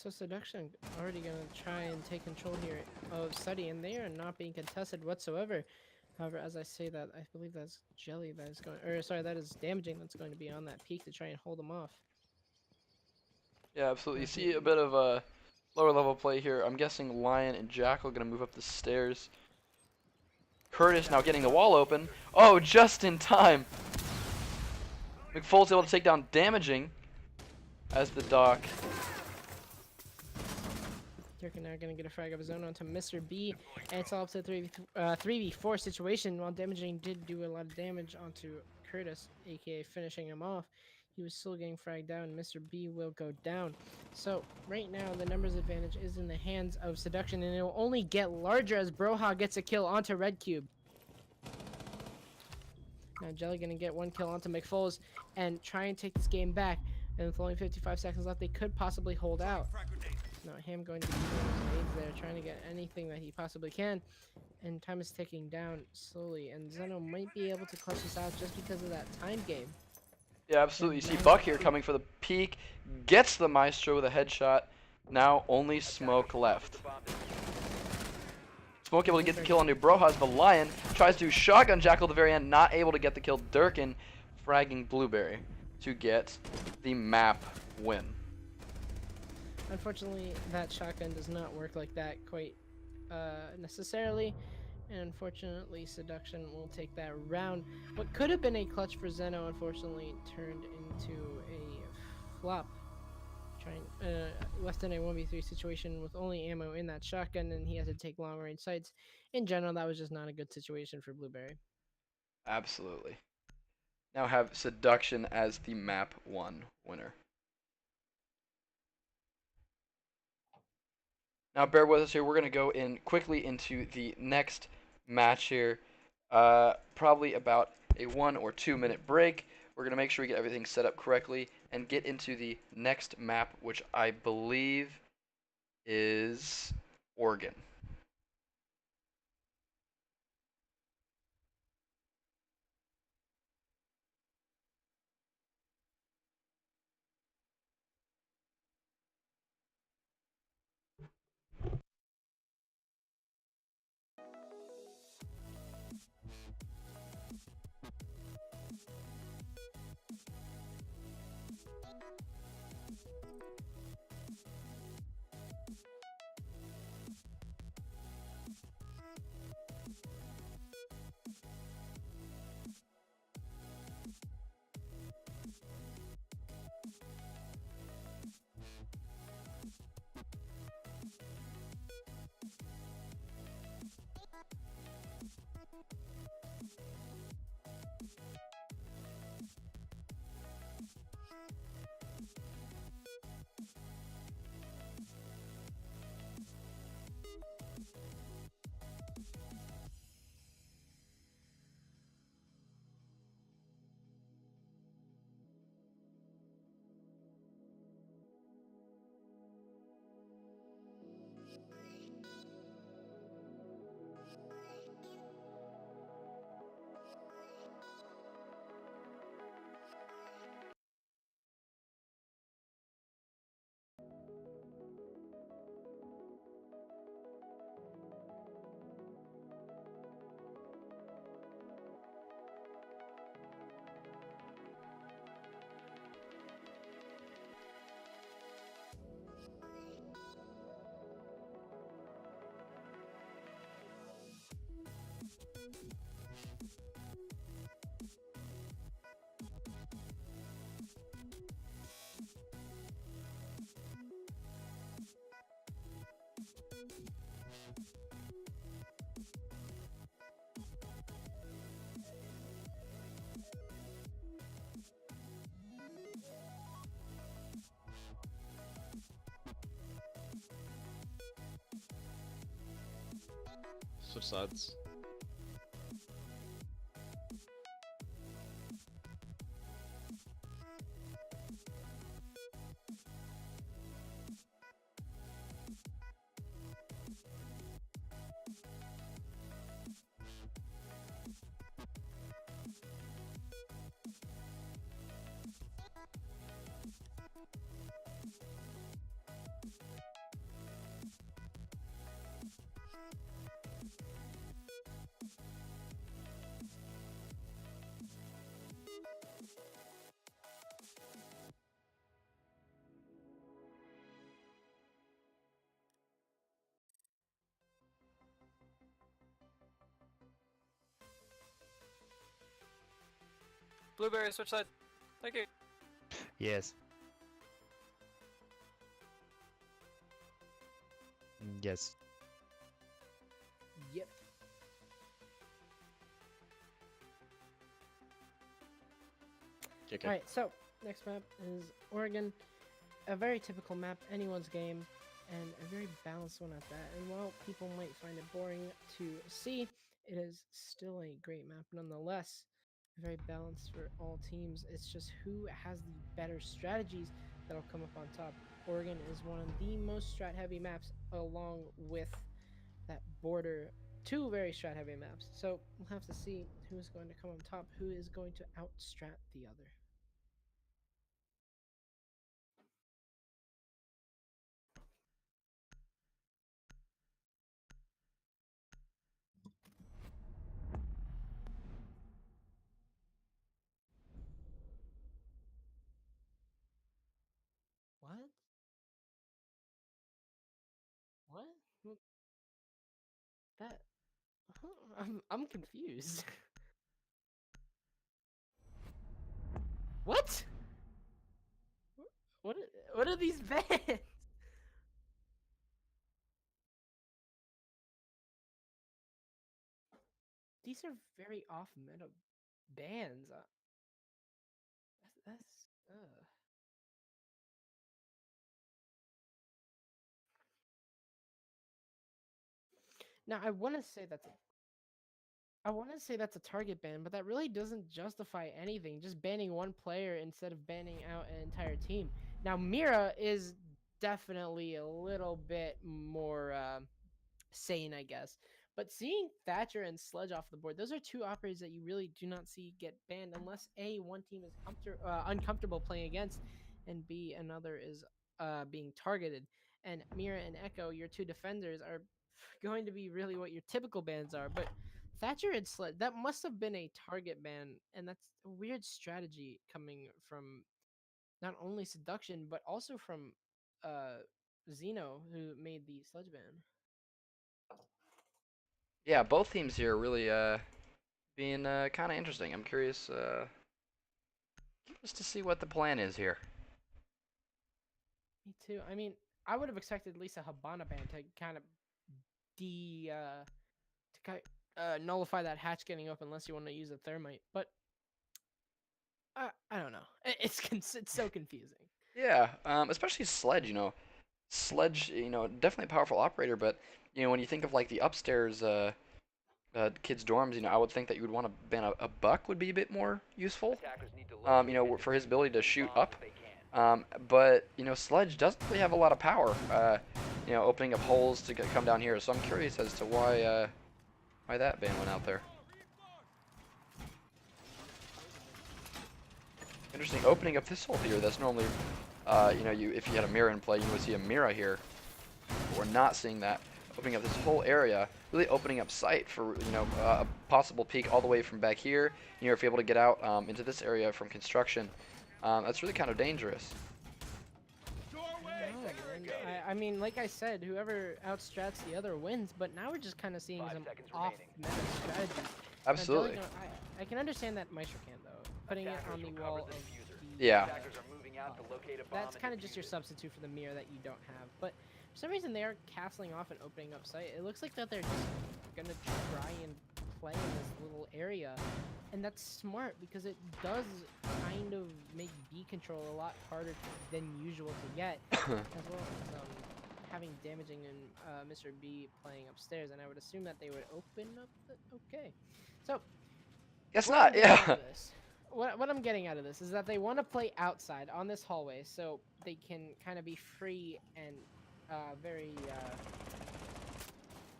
So Seduction already gonna try and take control here of Study, and they are not being contested whatsoever. However, as I say that, I believe that's Jelly that is going, or sorry, that is Damaging that's going to be on that peak to try and hold them off. Yeah, absolutely. You Mhm. see a bit of a lower level play here. I'm guessing Lion and Jackal gonna move up the stairs. Curtis now getting the wall open. Oh, just in time. McFold's able to take down Damaging as the Doc. Durkin now gonna get a frag of his own onto Mr. B, and it's all up to 3v4 situation. While Damaging did do a lot of damage onto Curtis, aka finishing him off, he was still getting fragged down. Mr. B will go down. So right now the numbers advantage is in the hands of Seduction, and it will only get larger as Broha gets a kill onto REDCUBE. Now Jelly gonna get one kill onto McFoles and try and take this game back. And with only 55 seconds left, they could possibly hold out. Now him going to be using his nades there, trying to get anything that he possibly can. And time is ticking down slowly. And Xeno might be able to clutch this out just because of that time game. Yeah, absolutely. You see Buck here coming for the peak. Gets the Maestro with a headshot. Now only Smoke left. Smoke able to get the kill onto Brohas, but Lion tries to shotgun Jackal at the very end, not able to get the kill. Durkin fragging Blueberry to get the map win. Unfortunately, that shotgun does not work like that quite necessarily. And unfortunately, Seduction will take that round. What could have been a clutch for Xeno, unfortunately, turned into a flop. Left in a 1v3 situation with only ammo in that shotgun, and he had to take long range sights. In general, that was just not a good situation for Blueberry. Absolutely. Now have Seduction as the map 1 winner. Now bear with us here. We're going to go in quickly into the next match here. Probably about a 1 or 2 minute break. We're going to make sure we get everything set up correctly and get into the next map, which I believe is Oregon. Switch sides. Blueberry, switch side. Thank you. Yes. Yes. Yep. Okay. Alright, so next map is Oregon. A very typical map, anyone's game, and a very balanced one at that. And while people might find it boring to see, it is still a great map nonetheless. Very balanced for all teams. It's just who has the better strategies that'll come up on top. Oregon is one of the most strat heavy maps, along with that border. Two very strat heavy maps. So we'll have to see who is going to come on top, who is going to outstrat the other. What? What? That? Huh? I'm confused. What? What are these bands? These are very off meta bands. That's Now I want to say that's a target ban, but that really doesn't justify anything. Just banning one player instead of banning out an entire team. Now Mira is definitely a little bit more sane, I guess. But seeing Thatcher and Sledge off the board, those are two operators that you really do not see get banned unless A, one team is uncomfortable playing against, and B, another is being targeted. And Mira and Echo, your two defenders, are going to be really what your typical bans are. But Thatcher and Sledge, that must have been a target ban, and that's a weird strategy coming from not only Seduction, but also from Xeno, who made the Sledge ban. Yeah, both teams here really being kind of interesting. I'm curious just to see what the plan is here. Me too. I mean, I would have expected at least a Habana ban to kind of nullify that hatch getting open unless you want to use a thermite. But I don't know. It's so confusing. Yeah, especially Sledge. Sledge. Definitely a powerful operator, but when you think of like the upstairs kids' dorms, I would think that you would want to ban a buck would be a bit more useful. For his ability to shoot up. But Sledge doesn't really have a lot of power. Opening up holes to come down here. So I'm curious as to why that ban went out there. Interesting. Opening up this hole here. That's normally, if you had a mirror in play, you would see a mirror here. But we're not seeing that. Opening up this whole area, really opening up sight for a possible peek all the way from back here. If you're able to get out into this area from construction, that's really kind of dangerous. I mean, like I said, whoever outstrats the other wins. But now we're just kind of seeing some off-meta strategies. Absolutely. I can understand that Maestro can though, putting it on the wall. Yeah. That's kind of just your substitute for the mirror that you don't have. But for some reason they are castling off and opening up sight. It looks like that they're just gonna try and play in this little area, and that's smart because it does kind of make B control a lot harder than usual to get, as well as having damaging and Mr. B playing upstairs. And I would assume that they would open up. Okay, so guess not. Yeah. What I'm getting out of this is that they want to play outside on this hallway, so they can kind of be free and very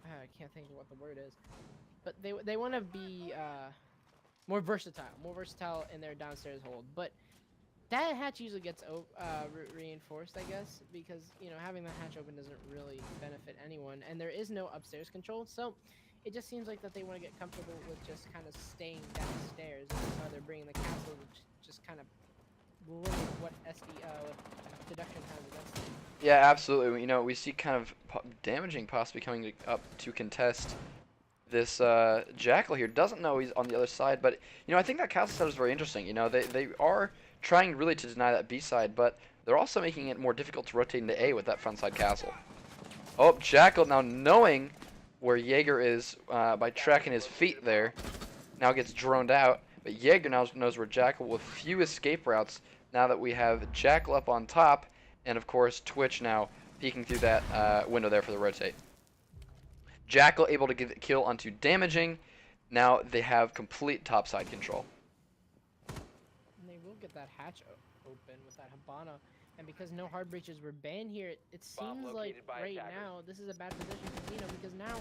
I can't think of what the word is, but they want to be more versatile in their downstairs hold. But that hatch usually gets reinforced, I guess, because having that hatch open doesn't really benefit anyone, and there is no upstairs control, so it just seems like that they want to get comfortable with just kind of staying downstairs. That's why they're bringing the castle, which just kind of limit what Seduction has against them. Yeah, absolutely. We see kind of damaging possibly coming up to contest this Jackal here doesn't know he's on the other side, but you know, I think that castle setup is very interesting. You know, they are trying really to deny that B side, but they're also making it more difficult to rotate into A with that frontside castle. Oh, Jackal now knowing where Jaeger is by tracking his feet there, now gets droned out, but Jaeger now knows where Jackal with few escape routes now that we have Jackal up on top, and of course Twitch now peeking through that window there for the rotate. Jackal able to get the kill onto damaging. Now they have complete topside control. And they will get that hatch open with that Habana. And because no hard breaches were banned here, it seems like right now this is a bad position for Xeno, because now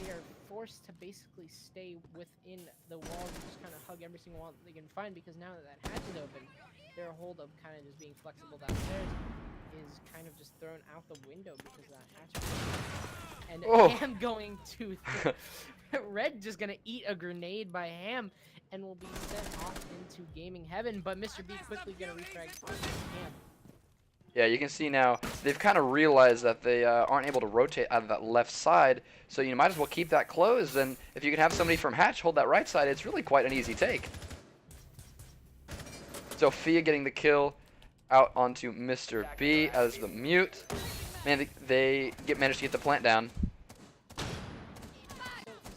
they are forced to basically stay within the walls and just kind of hug every single wall that they can find, because now that that hatch is open, their hold of kind of just being flexible downstairs is kind of just thrown out the window because of that hatch. And Ham going to Red just gonna eat a grenade by Ham and will be sent off into gaming heaven, but Mr. B quickly gonna refrag Ham. Yeah, you can see now they've kind of realized that they aren't able to rotate out of that left side, so you might as well keep that closed, and if you can have somebody from hatch hold that right side, it's really quite an easy take. Sophia getting the kill out onto Mr. B as the mute. Man, they managed to get the plant down.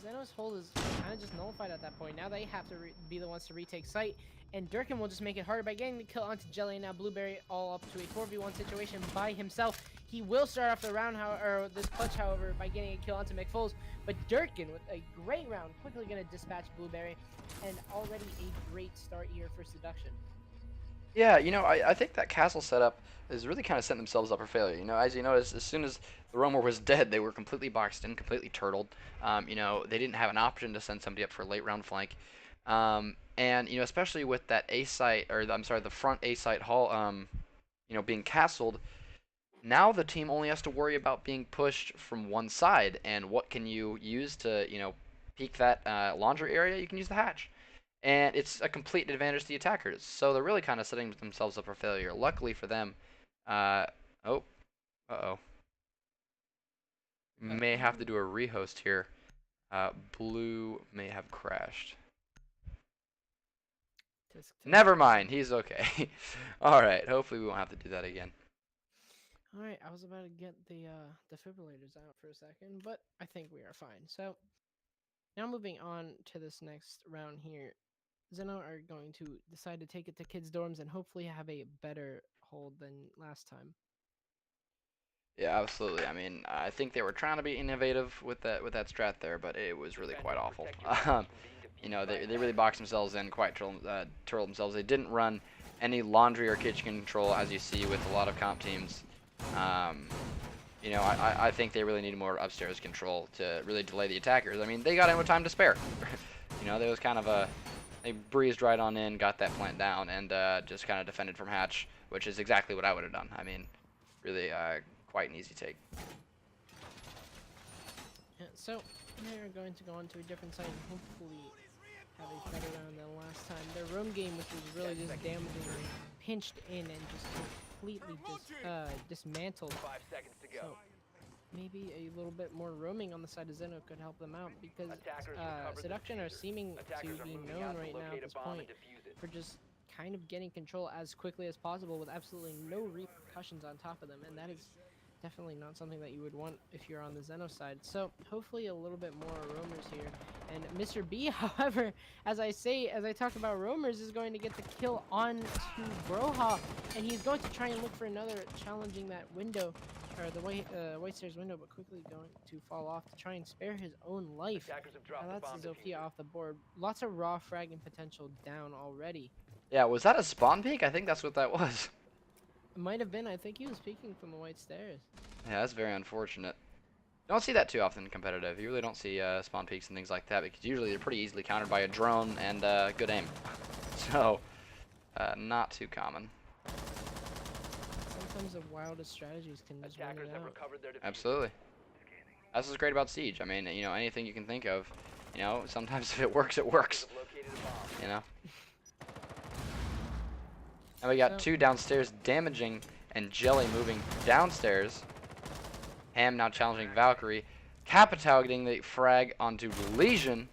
Xeno's hold is kind of just nullified at that point. Now they have to be the ones to retake site, and Durkin will just make it harder by getting the kill onto Jelly. And now Blueberry all up to a 4v1 situation by himself. He will start off the round, or this clutch, however, by getting a kill onto McFoles. But Durkin with a great round, quickly going to dispatch Blueberry, and already a great start here for Seduction. Yeah, you know, I think that castle setup is really kind of setting themselves up for failure. You know, as you notice, as soon as the Roamer was dead, they were completely boxed in, completely turtled. You know, they didn't have an option to send somebody up for a late round flank. And, you know, especially with that A site, or I'm sorry, the front A site hall, you know, being castled, now the team only has to worry about being pushed from one side. And what can you use to, you know, peek that laundry area? You can use the hatch. And it's a complete advantage to the attackers. So they're really kind of setting themselves up for failure. Luckily for them, may have to do a rehost here. Blue may have crashed. Never mind, he's okay. Alright, hopefully we won't have to do that again. Alright, I was about to get the defibrillators out for a second, but I think we are fine. So, now moving on to this next round here. Xeno are going to decide to take it to kids' dorms and hopefully have a better hold than last time. Yeah, absolutely. I mean, I think they were trying to be innovative with that strat there, but it was really quite awful. You know, they really boxed themselves in, quite turtled themselves. They didn't run any laundry or kitchen control, as you see with a lot of comp teams. You know, I think they really need more upstairs control to really delay the attackers. I mean, they got in with time to spare. You know, there was kind of they breezed right on in, got that plant down, and just kind of defended from hatch, which is exactly what I would have done. I mean, really quite an easy take. Yeah, so they're going to go on to a different site and hopefully have a better round than last time. Their roam game, which was really just damaging, pinched in and just completely dismantled. 5 seconds to go. So maybe a little bit more roaming on the side of Xeno could help them out, because Seduction are seeming to be known right now at this point for just kind of getting control as quickly as possible with absolutely no repercussions on top of them, and that is definitely not something that you would want if you're on the Xeno side. So hopefully a little bit more roamers here. And Mr. B, however, as I talk about roamers, is going to get the kill on to Broha, and he's going to try and look for another challenging that window, or the white stairs window, but quickly going to fall off to try and spare his own life. Now that's Sophia off the board. Lots of raw fragging potential down already. Yeah, was that a spawn peek? I think that's what that was. It might have been. I think he was peeking from the white stairs. Yeah, that's very unfortunate. You don't see that too often in competitive. You really don't see spawn peeks and things like that, because usually they're pretty easily countered by a drone and good aim. So, not too common. Sometimes the wildest strategies can just run it out. Absolutely. That's what's great about Siege. I mean, you know, anything you can think of, you know, sometimes if it works, it works. You know? And we got two downstairs damaging and Jelly moving downstairs. Ham now challenging Valkyrie. Capitao getting the frag onto Legion.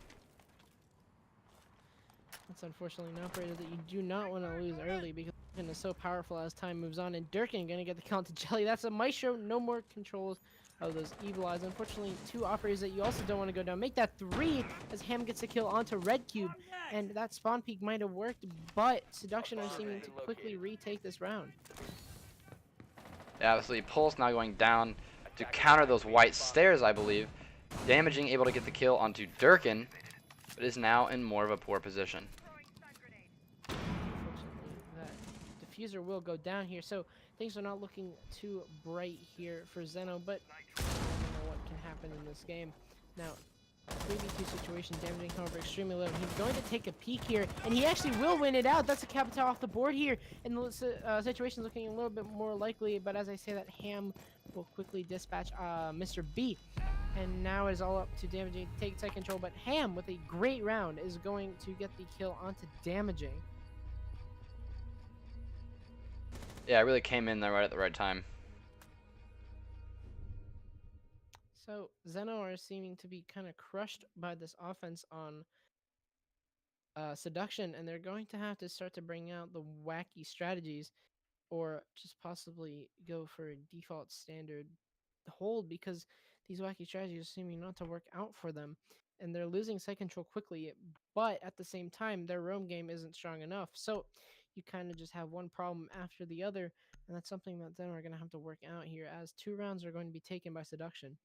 That's unfortunately an operator that you do not want to lose early because Durkin is so powerful as time moves on. And Durkin going to get the count to Jelly. That's a Maestro. No more controls of those Evil Eyes. Unfortunately, 2 operators that you also don't want to go down. Make that 3 as Ham gets a kill onto REDCUBE. And that spawn peek might have worked, but Seduction are seeming to quickly retake this round. Yeah, obviously Pulse now going down to counter those white stairs, I believe. Damaging, able to get the kill onto Durkin, but is now in more of a poor position. Unfortunately, that diffuser will go down here, so things are not looking too bright here for Xeno, but I don't know what can happen in this game. Now, 3v2 situation, damaging however extremely low. He's going to take a peek here, and he actually will win it out. That's a Capitao off the board here, and the situation's looking a little bit more likely, but as I say that, Ham will quickly dispatch Mr. B. And now it is all up to Damaging to take side control, but Ham, with a great round, is going to get the kill onto Damaging. Yeah, it really came in there right at the right time. So, Xeno are seeming to be kind of crushed by this offense on Seduction, and they're going to have to start to bring out the wacky strategies, or just possibly go for a default standard hold, because these wacky strategies are seeming not to work out for them, and they're losing side control quickly, but at the same time their roam game isn't strong enough, so you kind of just have one problem after the other, and that's something that then we're going to have to work out here, as 2 rounds are going to be taken by Seduction.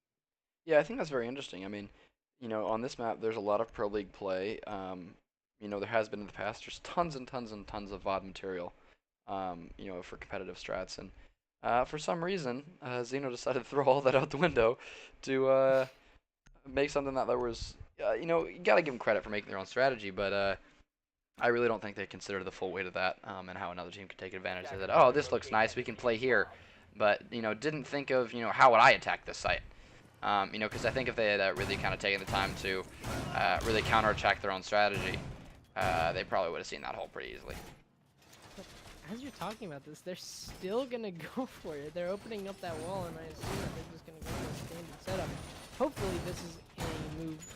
Yeah, I think that's very interesting. I mean, on this map, there's a lot of Pro League play. There has been in the past. There's tons and tons and tons of VOD material, for competitive strats. And for some reason, Xeno decided to throw all that out the window to make something that there was, you got to give them credit for making their own strategy, but I really don't think they considered the full weight of that and how another team could take advantage. They said, oh, this looks nice, we can play here. But, didn't think of, how would I attack this site? Because I think if they had really kind of taken the time to really counterattack their own strategy, they probably would have seen that hole pretty easily. But as you're talking about this, they're still gonna go for it. They're opening up that wall, and I assume that they're just gonna go for a standard setup. Hopefully, this is a move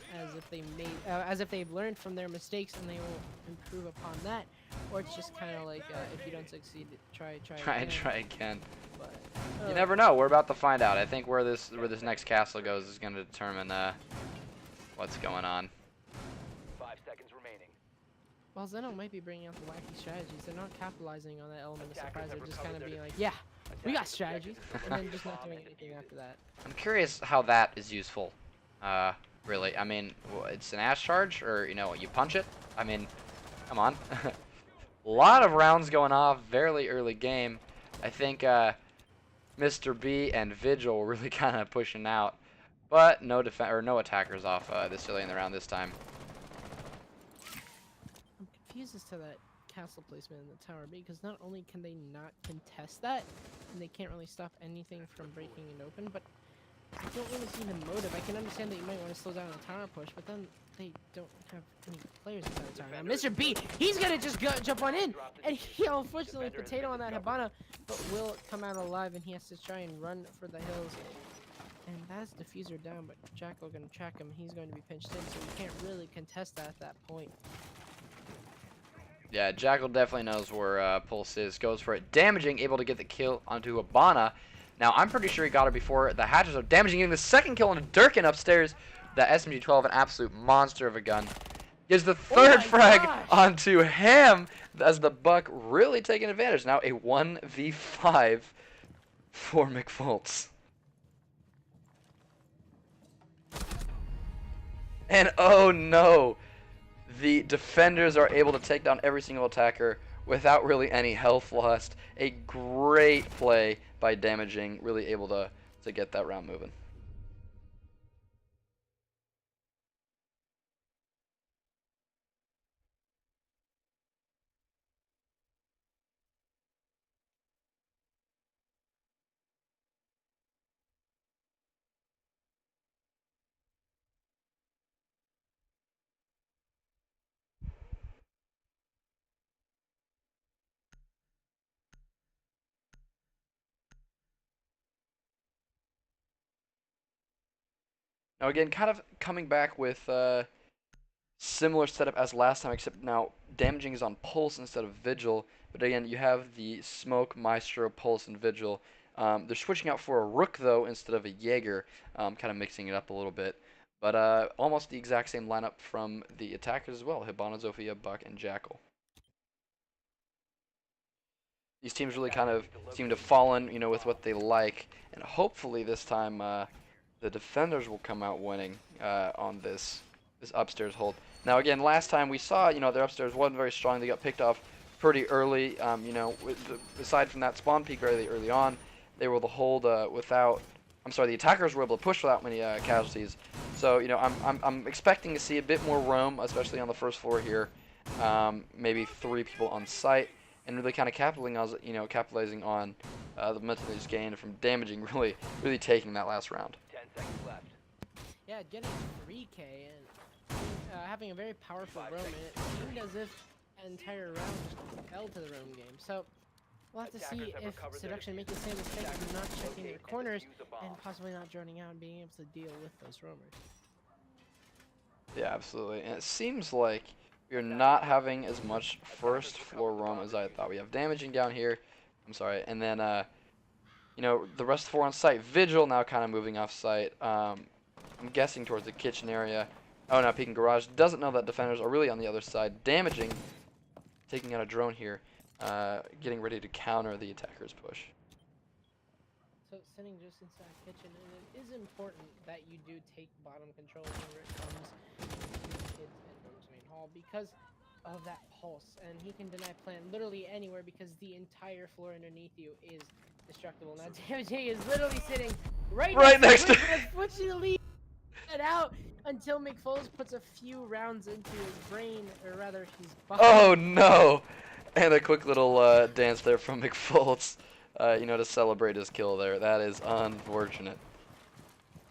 as if they've learned from their mistakes and they will improve upon that, or it's just kind of like if you don't succeed, try again. But, You never know. We're about to find out. I think where this next castle goes is going to determine what's going on. 5 seconds remaining. Well, Xeno might be bringing out the wacky strategies. They're not capitalizing on that element of surprise. They're just kind of being like, yeah, we got strategies, and then just not doing anything after that. I'm curious how that is useful. Really. I mean, it's an ash charge, or you punch it. I mean, come on. A lot of rounds going off, very early game. I think Mr. B and Vigil were really kind of pushing out, but no attackers off this early in the round this time. I'm confused as to that castle placement in the tower B, because not only can they not contest that, and they can't really stop anything from breaking it open, but I don't really see the motive. I can understand that you might want to slow down the tower push, but then they don't have any players inside the tower. Now, Mr. B, he's gonna just jump on in, and he unfortunately potato on that Hibana, but will come out alive, and he has to try and run for the hills. And that's diffuser down, but Jackal gonna track him. He's going to be pinched in, so we can't really contest that at that point. Yeah, Jackal definitely knows where Pulse is. Goes for it. Damaging, able to get the kill onto Hibana. Now, I'm pretty sure he got her before the hatches are damaging, getting the second kill on Durkin upstairs. That SMG-12, an absolute monster of a gun. Gives the third frag onto Ham as the Buck really taking advantage. Now a 1v5 for McFoltz. And oh no, the defenders are able to take down every single attacker without really any health lost. A great play by Damaging, really able to get that round moving. Now again, kind of coming back with similar setup as last time, except now damaging is on Pulse instead of Vigil. But again, you have the Smoke, Maestro, Pulse, and Vigil. They're switching out for a Rook, though, instead of a Jaeger, kind of mixing it up a little bit. But almost the exact same lineup from the attackers as well. Hibana, Zofia, Buck, and Jackal. These teams really kind of seem to fall in, you know, with what they like. And hopefully this time the defenders will come out winning on this upstairs hold. Now again, last time we saw, you know, their upstairs wasn't very strong. They got picked off pretty early. You know, aside from that spawn peak very early on, they were able to hold without. I'm sorry, the attackers were able to push without many casualties. So you know, I'm expecting to see a bit more roam, especially on the first floor here. Maybe 3 people on site, and really kind of capitalizing on the momentum they just gained from damaging, really taking that last round. 10 seconds left. Yeah, getting 3K and having a very powerful roam, and it seemed as if the entire round just fell to the roam game. So we'll have to see if Seduction make the same mistake of not checking their corners and possibly not droning out and being able to deal with those roamers. Yeah, absolutely. And it seems like we're not having as much first floor roam as I thought. We have damaging down here. I'm sorry. And then, you know, the rest of the 4 on site. Vigil now kind of moving off site. I'm guessing towards the kitchen area. Oh, now peeking garage. Doesn't know that defenders are really on the other side. Damaging. Taking out a drone here. Getting ready to counter the attacker's push. So sitting just inside kitchen, and it is important that you do take bottom control whenever it comes to kids and Rogue's main hall because of that pulse, and he can deny plant literally anywhere because the entire floor underneath you is destructible. Now damaging is literally sitting right next to unfortunately it out until McFoles puts a few rounds into his brain, or rather his body. Oh no! And a quick little dance there from McFoltz, you know, to celebrate his kill there. That is unfortunate.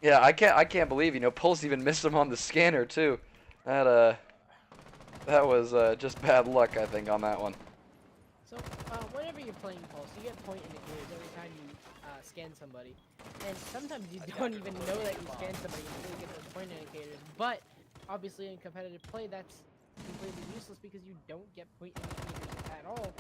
Yeah, I can't believe, you know, Pulse even missed him on the scanner too. That was just bad luck, I think, on that one. So whenever you're playing Pulse, you get point indicators every time you scan somebody, and sometimes you don't even know that you scanned somebody until you get those point indicators. But obviously, in competitive play, that's completely useless because you don't get point indicators at all.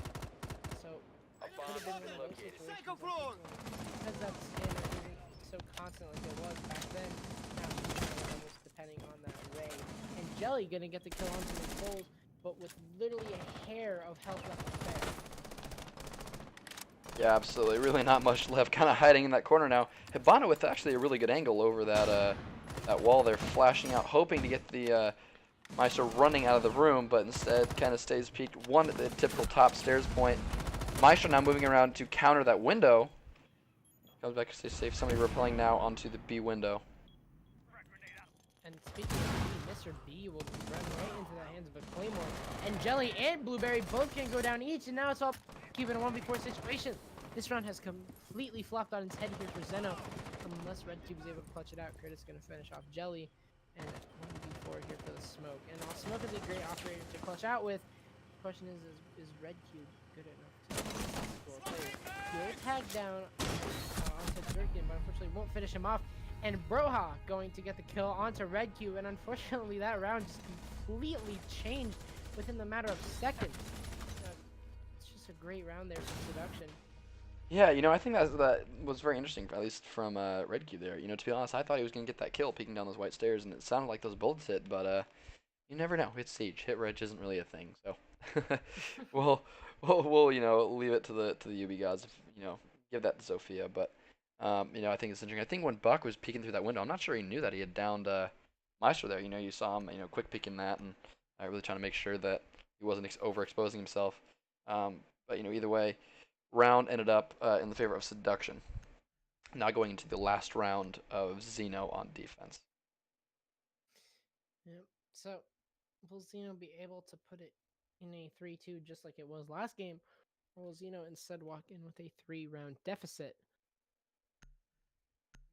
So it could have been one of those situations because that scanner isn't so constant like it was back then. Now she's almost depending on that ray. And Jelly gonna get the kill onto the Foles, but with literally a hair of health left to spare. Yeah, absolutely. Really not much left. Kind of hiding in that corner now. Hibana with actually a really good angle over that that wall there, flashing out, hoping to get the Maestro running out of the room, but instead kind of stays peeked. One at the typical top stairs point. Maestro now moving around to counter that window. Comes back to stay safe. Somebody repelling now onto the B window. And speaking of B, Mr. B will run right into the hands of a Claymore. And Jelly and Blueberry both can go down each, and now it's all keeping a 1v4 situation. This round has completely flopped on its head here for Xeno. Unless REDCUBE is able to clutch it out, Curtis is going to finish off Jelly. And 1v4 here for the Smoke. And while Smoke is a great operator to clutch out with, the question is REDCUBE good enough to score plays? Good tag down onto Durkin, but unfortunately won't finish him off. And Broha going to get the kill onto REDCUBE, and unfortunately that round just completely changed within the matter of seconds. It's just a great round there from Seduction. Yeah, you know, I think that was very interesting, at least from REDCUBE there. You know, to be honest, I thought he was going to get that kill peeking down those white stairs, and it sounded like those bullets hit, but you never know. It's Siege. Hit reg isn't really a thing, so we'll you know, leave it to the UB gods, you know, give that to Zofia, but you know, I think it's interesting. I think when Buck was peeking through that window, I'm not sure he knew that he had downed Maestro there. You know, you saw him, you know, quick peeking that, and really trying to make sure that he wasn't overexposing himself. But you know, either way, round ended up in the favor of Seduction. Now going into the last round of Xeno on defense. Yep. So will Xeno be able to put it in a 3-2 just like it was last game, or will Xeno instead walk in with a 3-round deficit?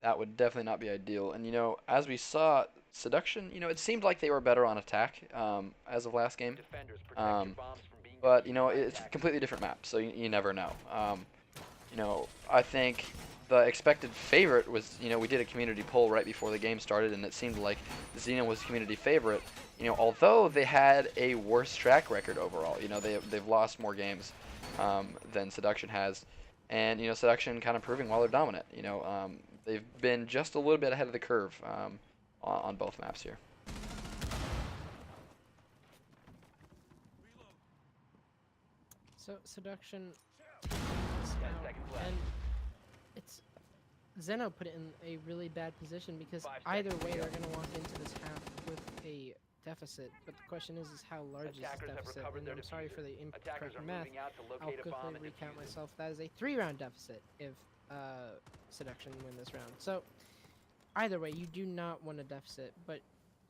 That would definitely not be ideal. And, you know, as we saw, Seduction, you know, it seemed like they were better on attack as of last game. But, you know, it's a completely different map, so you never know. you know, I think the expected favorite was, you know, we did a community poll right before the game started, and it seemed like Xeno was community favorite. You know, although they had a worse track record overall. You know, they've lost more games than Seduction has, and you know, Seduction kind of proving while they're dominant. You know, they've been just a little bit ahead of the curve on both maps here. So Seduction, 10 seconds left. and it's Xeno put it in a really bad position because 5 either seconds way to go. they're gonna walk into this half with a deficit. But the question is how large is this Attackers have deficit? recovered And their I'm sorry diffuser. for the Attackers incorrect are math. moving out to I'll locate a bomb quickly and recount defuse it. myself. That is a 3-round deficit if Seduction win this round. So either way, you do not want a deficit, but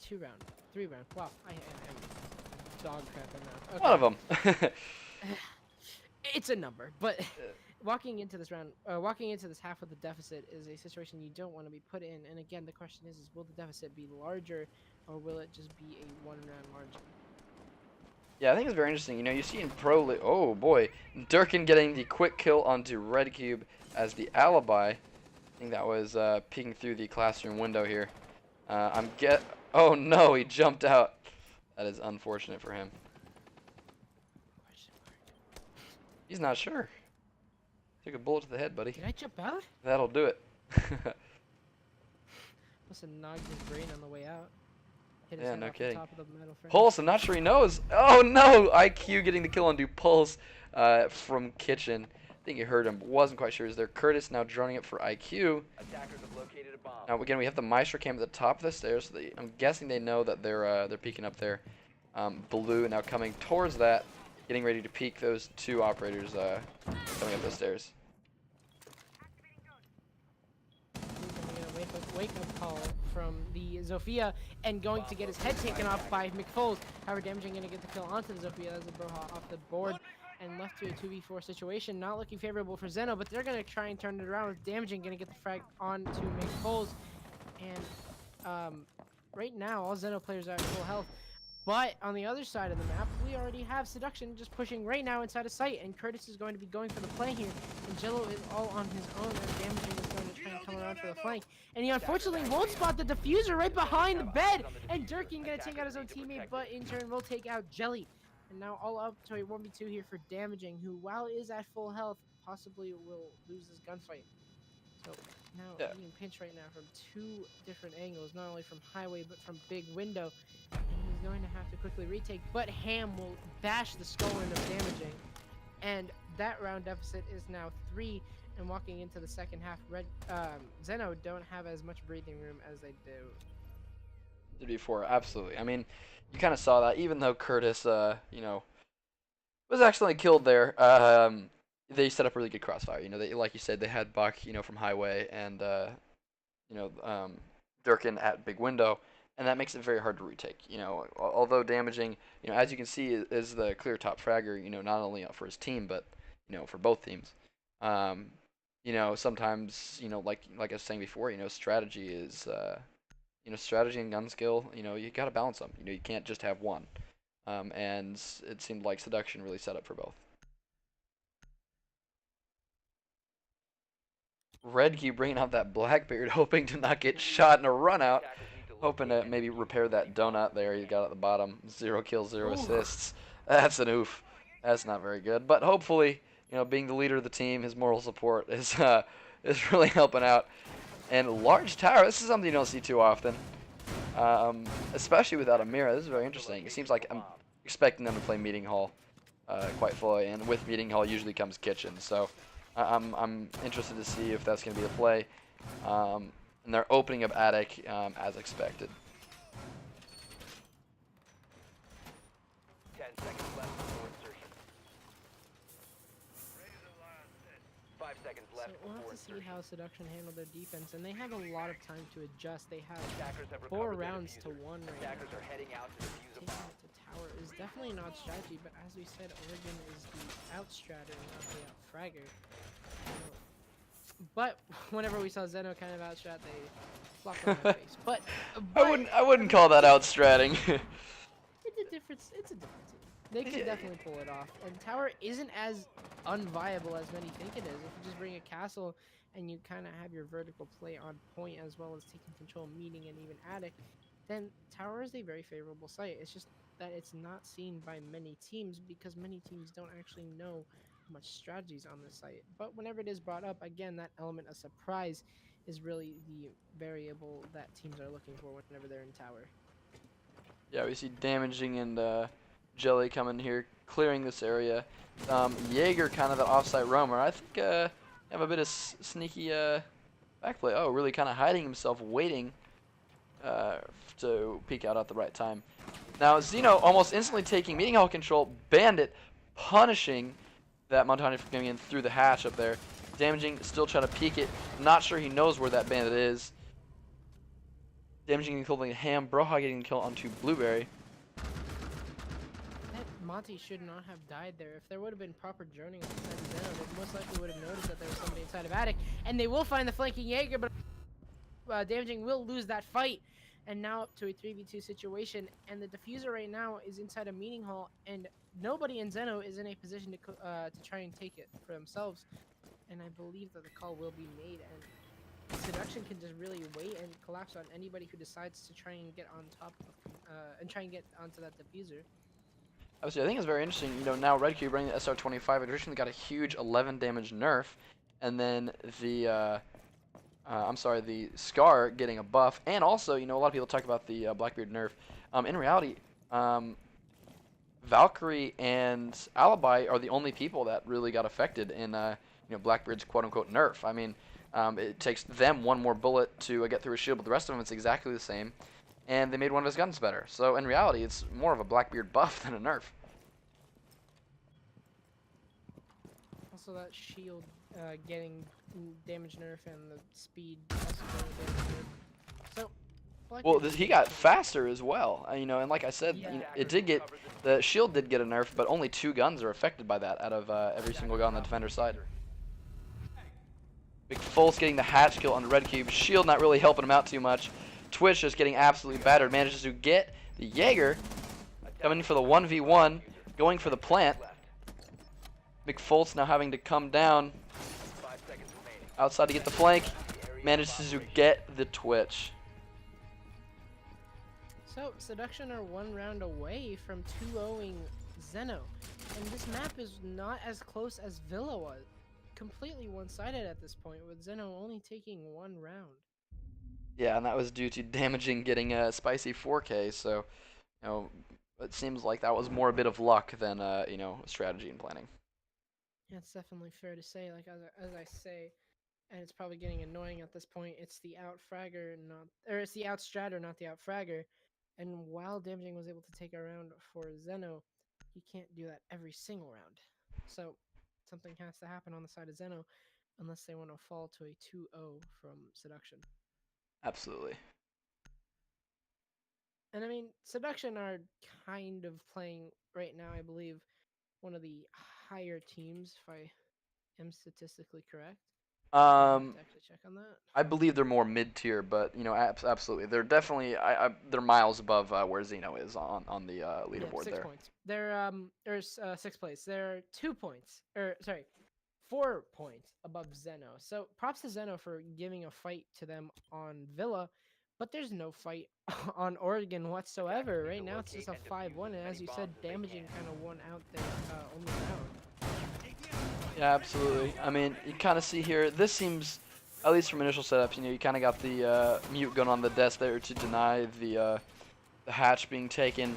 2-round, 3-round. Wow, I'm dog crap enough. Okay. One of them. It's a number, but walking into this round, walking into this half with a deficit is a situation you don't want to be put in. And again, the question is will the deficit be larger, or will it just be a 1-round margin? Yeah, I think it's very interesting. You know, you see in Pro League, oh boy, Durkin getting the quick kill onto REDCUBE as the alibi. I think that was peeking through the classroom window here. Oh no, he jumped out. That is unfortunate for him. He's not sure. Took a bullet to the head, buddy. Did I jump out? That'll do it. Must have knocked his brain on the way out. Hit his Yeah, head no off the kidding. top of the metal frame. Pulse, I'm not sure he knows. Oh no! IQ getting the kill onto Pulse from Kitchen. I think he heard him, but wasn't quite sure. Is there Curtis now droning it for IQ? Attackers have located a bomb. Now again, we have the Maestro cam at the top of the stairs. So I'm guessing they know that they're peeking up there. Blue now coming towards that, getting ready to peek those two operators coming up those stairs. Wake-up call from the Zofia and going to get his head taken off by McFold. However, Damaging going to get the kill onto the Zofia as the Broha off the board and left to a 2v4 situation. Not looking favorable for Xeno, but they're going to try and turn it around with Damaging going to get the frag onto McFold. And right now, all Xeno players are at full health. But on the other side of the map, we already have Seduction just pushing right now inside of sight, and Curtis is going to be going for the play here, and Jello is all on his own, and Damaging is going to try and come around for the flank. And he unfortunately won't spot the diffuser right behind the bed, and Durkin going to take out his own teammate, but in turn will take out Jelly. And now all up to a 1v2 here for Damaging, who while is at full health, possibly will lose this gunfight. So now being pinched right now from 2 different angles, not only from highway, but from big window. And he's going to have to quickly retake, but Ham will bash the skull end of Damaging. And that round deficit is now 3, and walking into the second half, Xeno don't have as much breathing room as they do. Before, absolutely. I mean, you kind of saw that, even though Curtis, you know, was accidentally killed there. They set up a really good crossfire. You know, they, like you said, they had Buck, you know, from highway, and you know, Durkin at big window. And that makes it very hard to retake. You know, although Damaging, you know, as you can see, is the clear top fragger. You know, not only for his team, but you know, for both teams. You know, sometimes, you know, like I was saying before, you know, strategy is, you know, strategy and gun skill. You know, you got to balance them. You know, you can't just have one. And it seemed like Seduction really set up for both. REDCUBE bringing out that Blackbeard, hoping to not get shot in a run out. Hoping to maybe repair that donut there he got at the bottom. 0 kills, 0 assists. That's an oof. That's not very good. But hopefully, you know, being the leader of the team, his moral support is really helping out. And large tower, this is something you don't see too often. Especially without a mirror. This is very interesting. It seems like I'm expecting them to play Meeting Hall quite fully. And with Meeting Hall usually comes Kitchen. So I'm interested to see if that's going to be a play. And they're opening up Attic as expected. 10 seconds left before insertion. 5 seconds left So we'll have before to see insertion. how Seduction handled their defense, and they have a lot of time to adjust. They have Attackers have 4 recovered their rounds to diffuser. 1 right Attackers now. are heading out to defuse a Taking bomb. it to tower is definitely not strategy, but as we said, Origin is the outstratter, not the outfragger. But whenever we saw Xeno kind of outstrat, they flopped on their face. But I wouldn't call that outstratting. It's a different team. They could definitely pull it off. And tower isn't as unviable as many think it is. If you just bring a castle and you kind of have your vertical play on point as well as taking control of meeting and even attic, then tower is a very favorable site. It's just that it's not seen by many teams because many teams don't actually know much strategies on this site. But whenever it is brought up, again, that element of surprise is really the variable that teams are looking for whenever they're in tower. Yeah, we see Damaging and Jelly coming here, clearing this area. Jaeger, kind of the offsite roamer. I think have a bit of sneaky backplay. Oh, really kind of hiding himself, waiting to peek out at the right time. Now, Xeno almost instantly taking meeting hall control. Bandit punishing that Montana from coming in through the hatch up there. Damaging, still trying to peek it. Not sure he knows where that bandit is. Damaging and killing Ham. Broha getting the kill onto Blueberry. That Monty should not have died there. If there would have been proper droning on the side of Xeno, they most likely would have noticed that there was somebody inside of attic. And they will find the flanking Jaeger, but Damaging will lose that fight. And now up to a 3v2 situation. And the diffuser right now is inside a meeting hall. And nobody in Xeno is in a position to try and take it for themselves. And I believe that the call will be made. And Seduction can just really wait and collapse on anybody who decides to try and get on top of, and try and get onto that diffuser. Obviously, I think it's very interesting. You know, now REDCUBE running the SR25 additionally got a huge 11 damage nerf, and then the the Scar getting a buff, and also, you know, a lot of people talk about the Blackbeard nerf. In reality, Valkyrie and Alibi are the only people that really got affected in you know, Blackbeard's quote-unquote nerf. I mean, it takes them one more bullet to get through a shield, but the rest of them it's exactly the same, and they made one of his guns better. So in reality, it's more of a Blackbeard buff than a nerf. Also, that shield getting damage nerf and the speed also getting damage nerf. So, Well, he got faster as well, you know, and like I said, Yeah. you know, it did get, the shield did get a nerf, but only 2 guns are affected by that out of every single gun on the defender side. Big Fultz getting the hatch kill on the REDCUBE. Shield not really helping him out too much. Twitch just getting absolutely battered. Manages to get the Jaeger. Coming in for the 1v1. Going for the plant. Big Fultz now having to come down outside to get the flank. Manages to get the Twitch. So, Seduction are 1 round away from 2-0ing Xeno. And this map is not as close as Villa was. Completely one-sided at this point, with Xeno only taking 1 round. Yeah, and that was due to Damaging getting a spicy 4K, so, you know, it seems like that was more a bit of luck than, you know, strategy and planning. Yeah, it's definitely fair to say, like, as I say, and it's probably getting annoying at this point, it's the out-fragger, it's the out-stratter, not the out-fragger. And while Damaging was able to take a round for Xeno, he can't do that every single round. So, something has to happen on the side of Xeno, unless they want to fall to a 2-0 from Seduction. Absolutely. And I mean, Seduction are kind of playing right now, I believe, one of the higher teams, if I am statistically correct. I have to actually check on that. I believe they're more mid-tier, but, you know, absolutely. They're definitely, they're miles above where Xeno is on the leaderboard 6 there. points. They're, there's 6th place. They're 2 points, or, sorry, 4 points above Xeno. So, props to Xeno for giving a fight to them on Villa, but there's no fight on Oregon whatsoever. Right now, it's just a 5-1, and as you said, Damaging kind of won out there only round. Yeah, absolutely. I mean, you kind of see here, this seems, at least from initial setups, you know, you kind of got the mute gun on the desk there to deny the hatch being taken.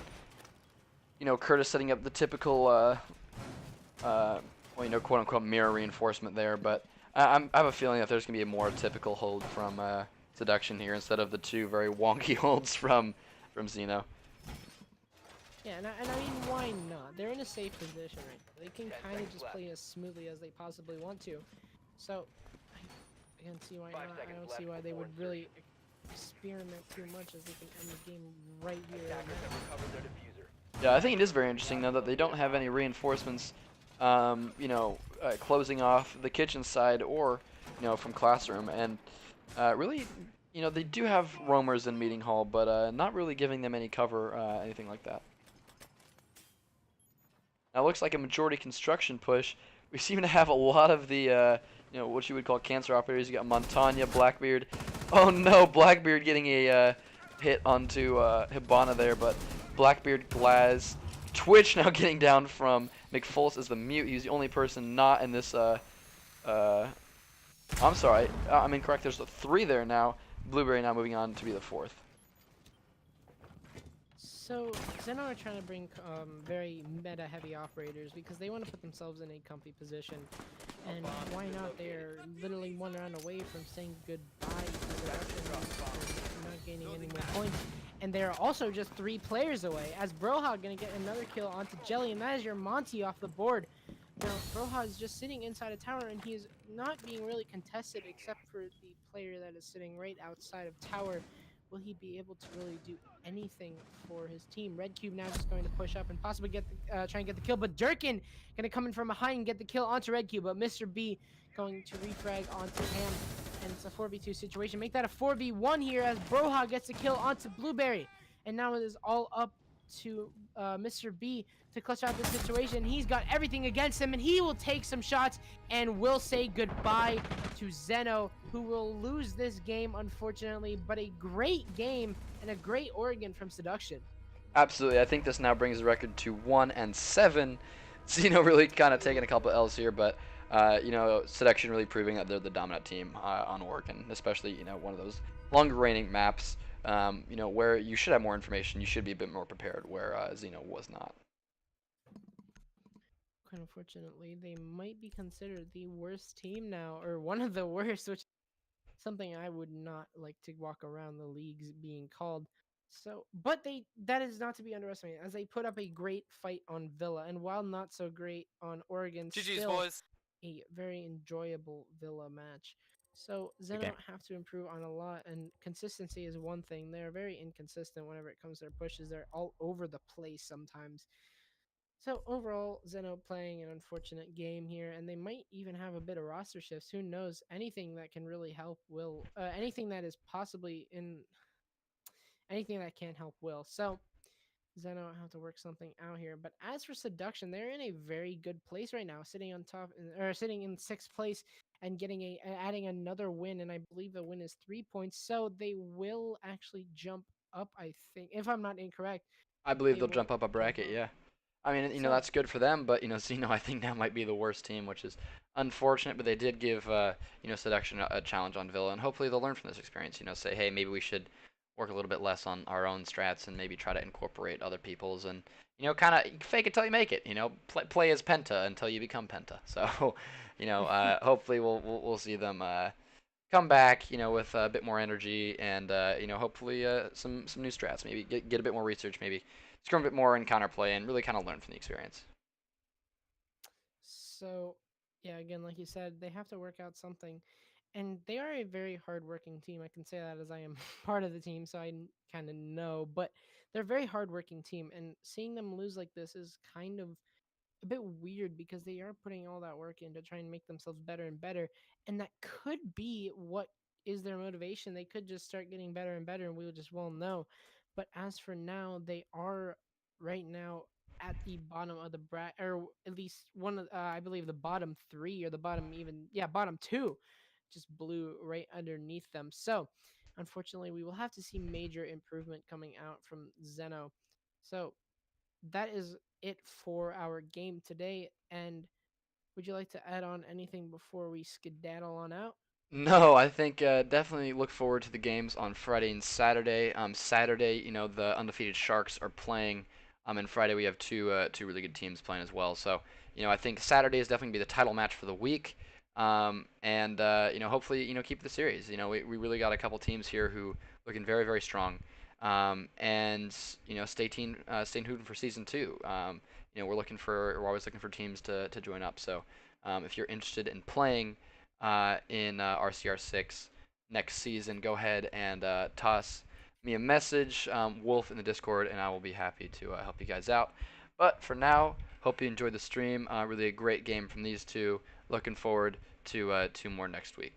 You know, Curtis setting up the typical, well, you know, quote-unquote mirror reinforcement there, but I have a feeling that there's going to be a more typical hold from Seduction here instead of the 2 very wonky holds from Xeno. Yeah, and I mean, why not? They're in a safe position right now. They can kind of just play as smoothly as they possibly want to. So, I can see why not. I don't see why they would really experiment too much, as they can end the game right here. Yeah, I think it is very interesting, though, that they don't have any reinforcements, you know, closing off the kitchen side or, you know, from classroom. And really, you know, they do have roamers in meeting hall, but not really giving them any cover, anything like that. Now it looks like a majority construction push. We seem to have a lot of the, what you would call cancer operators. You got Montanya, Blackbeard. Oh no, Blackbeard getting a hit onto Hibana there, but Blackbeard Glaz. Twitch now getting down from McFullis as the mute. He's the only person not in this, I'm sorry, I'm incorrect. There's 3 there now. Blueberry now moving on to be the 4th. So Xeno are trying to bring very meta-heavy operators because they want to put themselves in a comfy position. And why not? They're literally 1 round away from saying goodbye to Seduction and not gaining any more points. And they're also just 3 players away, as Broha gonna get another kill onto Jelly, and that is your Monty off the board. Now, Broha is just sitting inside a tower, and he is not being really contested except for the player that is sitting right outside of tower. Will he be able to really do anything for his team? REDCUBE now just going to push up and possibly get the, try and get the kill, but Durkin gonna come in from behind and get the kill onto REDCUBE, but Mr. B going to refrag onto Ham, and it's a 4v2 situation. Make that a 4v1 here as Broha gets the kill onto Blueberry, and now it is all up to Mr. B to clutch out this situation. He's got everything against him, and he will take some shots and will say goodbye to Xeno, who will lose this game, unfortunately, but a great game and a great Oregon from Seduction. Absolutely. I think this now brings the record to 1-7. Xeno really kind of taking a couple L's here, but Seduction really proving that they're the dominant team on Oregon, especially one of those longer reigning maps. Where you should have more information, you should be a bit more prepared, where Xeno was not. Quite unfortunately, they might be considered the worst team now, or one of the worst, which is something I would not like to walk around the leagues being called. So, but that is not to be underestimated, as they put up a great fight on Villa, and while not so great on Oregon, GG's, still boys. a very enjoyable Villa match. So Xeno have to improve on a lot, and consistency is one thing. They're very inconsistent whenever it comes to their pushes. They're all over the place sometimes. So overall, Xeno playing an unfortunate game here, and they might even have a bit of roster shifts. Who knows? Anything that can really help will, anything that is possibly in, anything that can help will. So Xeno have to work something out here. But as for Seduction, they're in a very good place right now, sitting on top, or sitting in 6th place and getting adding another win, and I believe the win is 3 points. So they will actually jump up, I think, if I'm not incorrect. I believe they'll jump up a bracket, yeah. I mean, So- that's good for them, but Xeno I think now might be the worst team, which is unfortunate. But they did give Seduction a challenge on Villa, and hopefully they'll learn from this experience. Say, hey, maybe we should work a little bit less on our own strats and maybe try to incorporate other people's, and kind of fake it till you make it. Play as Penta until you become Penta. So hopefully we'll see them come back with a bit more energy, and hopefully some new strats, maybe get a bit more research, maybe scrum a bit more in counterplay, and really kind of learn from the experience. So yeah, again, like you said, they have to work out something. And they are a very hardworking team. I can say that as I am part of the team, so I kind of know. But they're a very hardworking team, and seeing them lose like this is kind of a bit weird because they are putting all that work in to try and make themselves better and better. And that could be what is their motivation. They could just start getting better and better, and we just won't know. But as for now, they are right now at the bottom of the bracket, or at least one of, I believe, the bottom 3 or the bottom bottom 2. Just blew right underneath them. So unfortunately, we will have to see major improvement coming out from Xeno. So that is it for our game today. And would you like to add on anything before we skedaddle on out? No, I think definitely look forward to the games on Friday and Saturday. Saturday, the undefeated Sharks are playing, and Friday we have two really good teams playing as well. So, I think Saturday is definitely gonna be the title match for the week. Hopefully, keep the series. We really got a couple teams here who looking very, very strong. Stay tuned for season 2. We're always looking for teams to join up. So, if you're interested in playing in RCR6 next season, go ahead and toss me a message, Wolf, in the Discord, and I will be happy to help you guys out. But for now, hope you enjoyed the stream. Really a great game from these two. Looking forward to 2 more next week.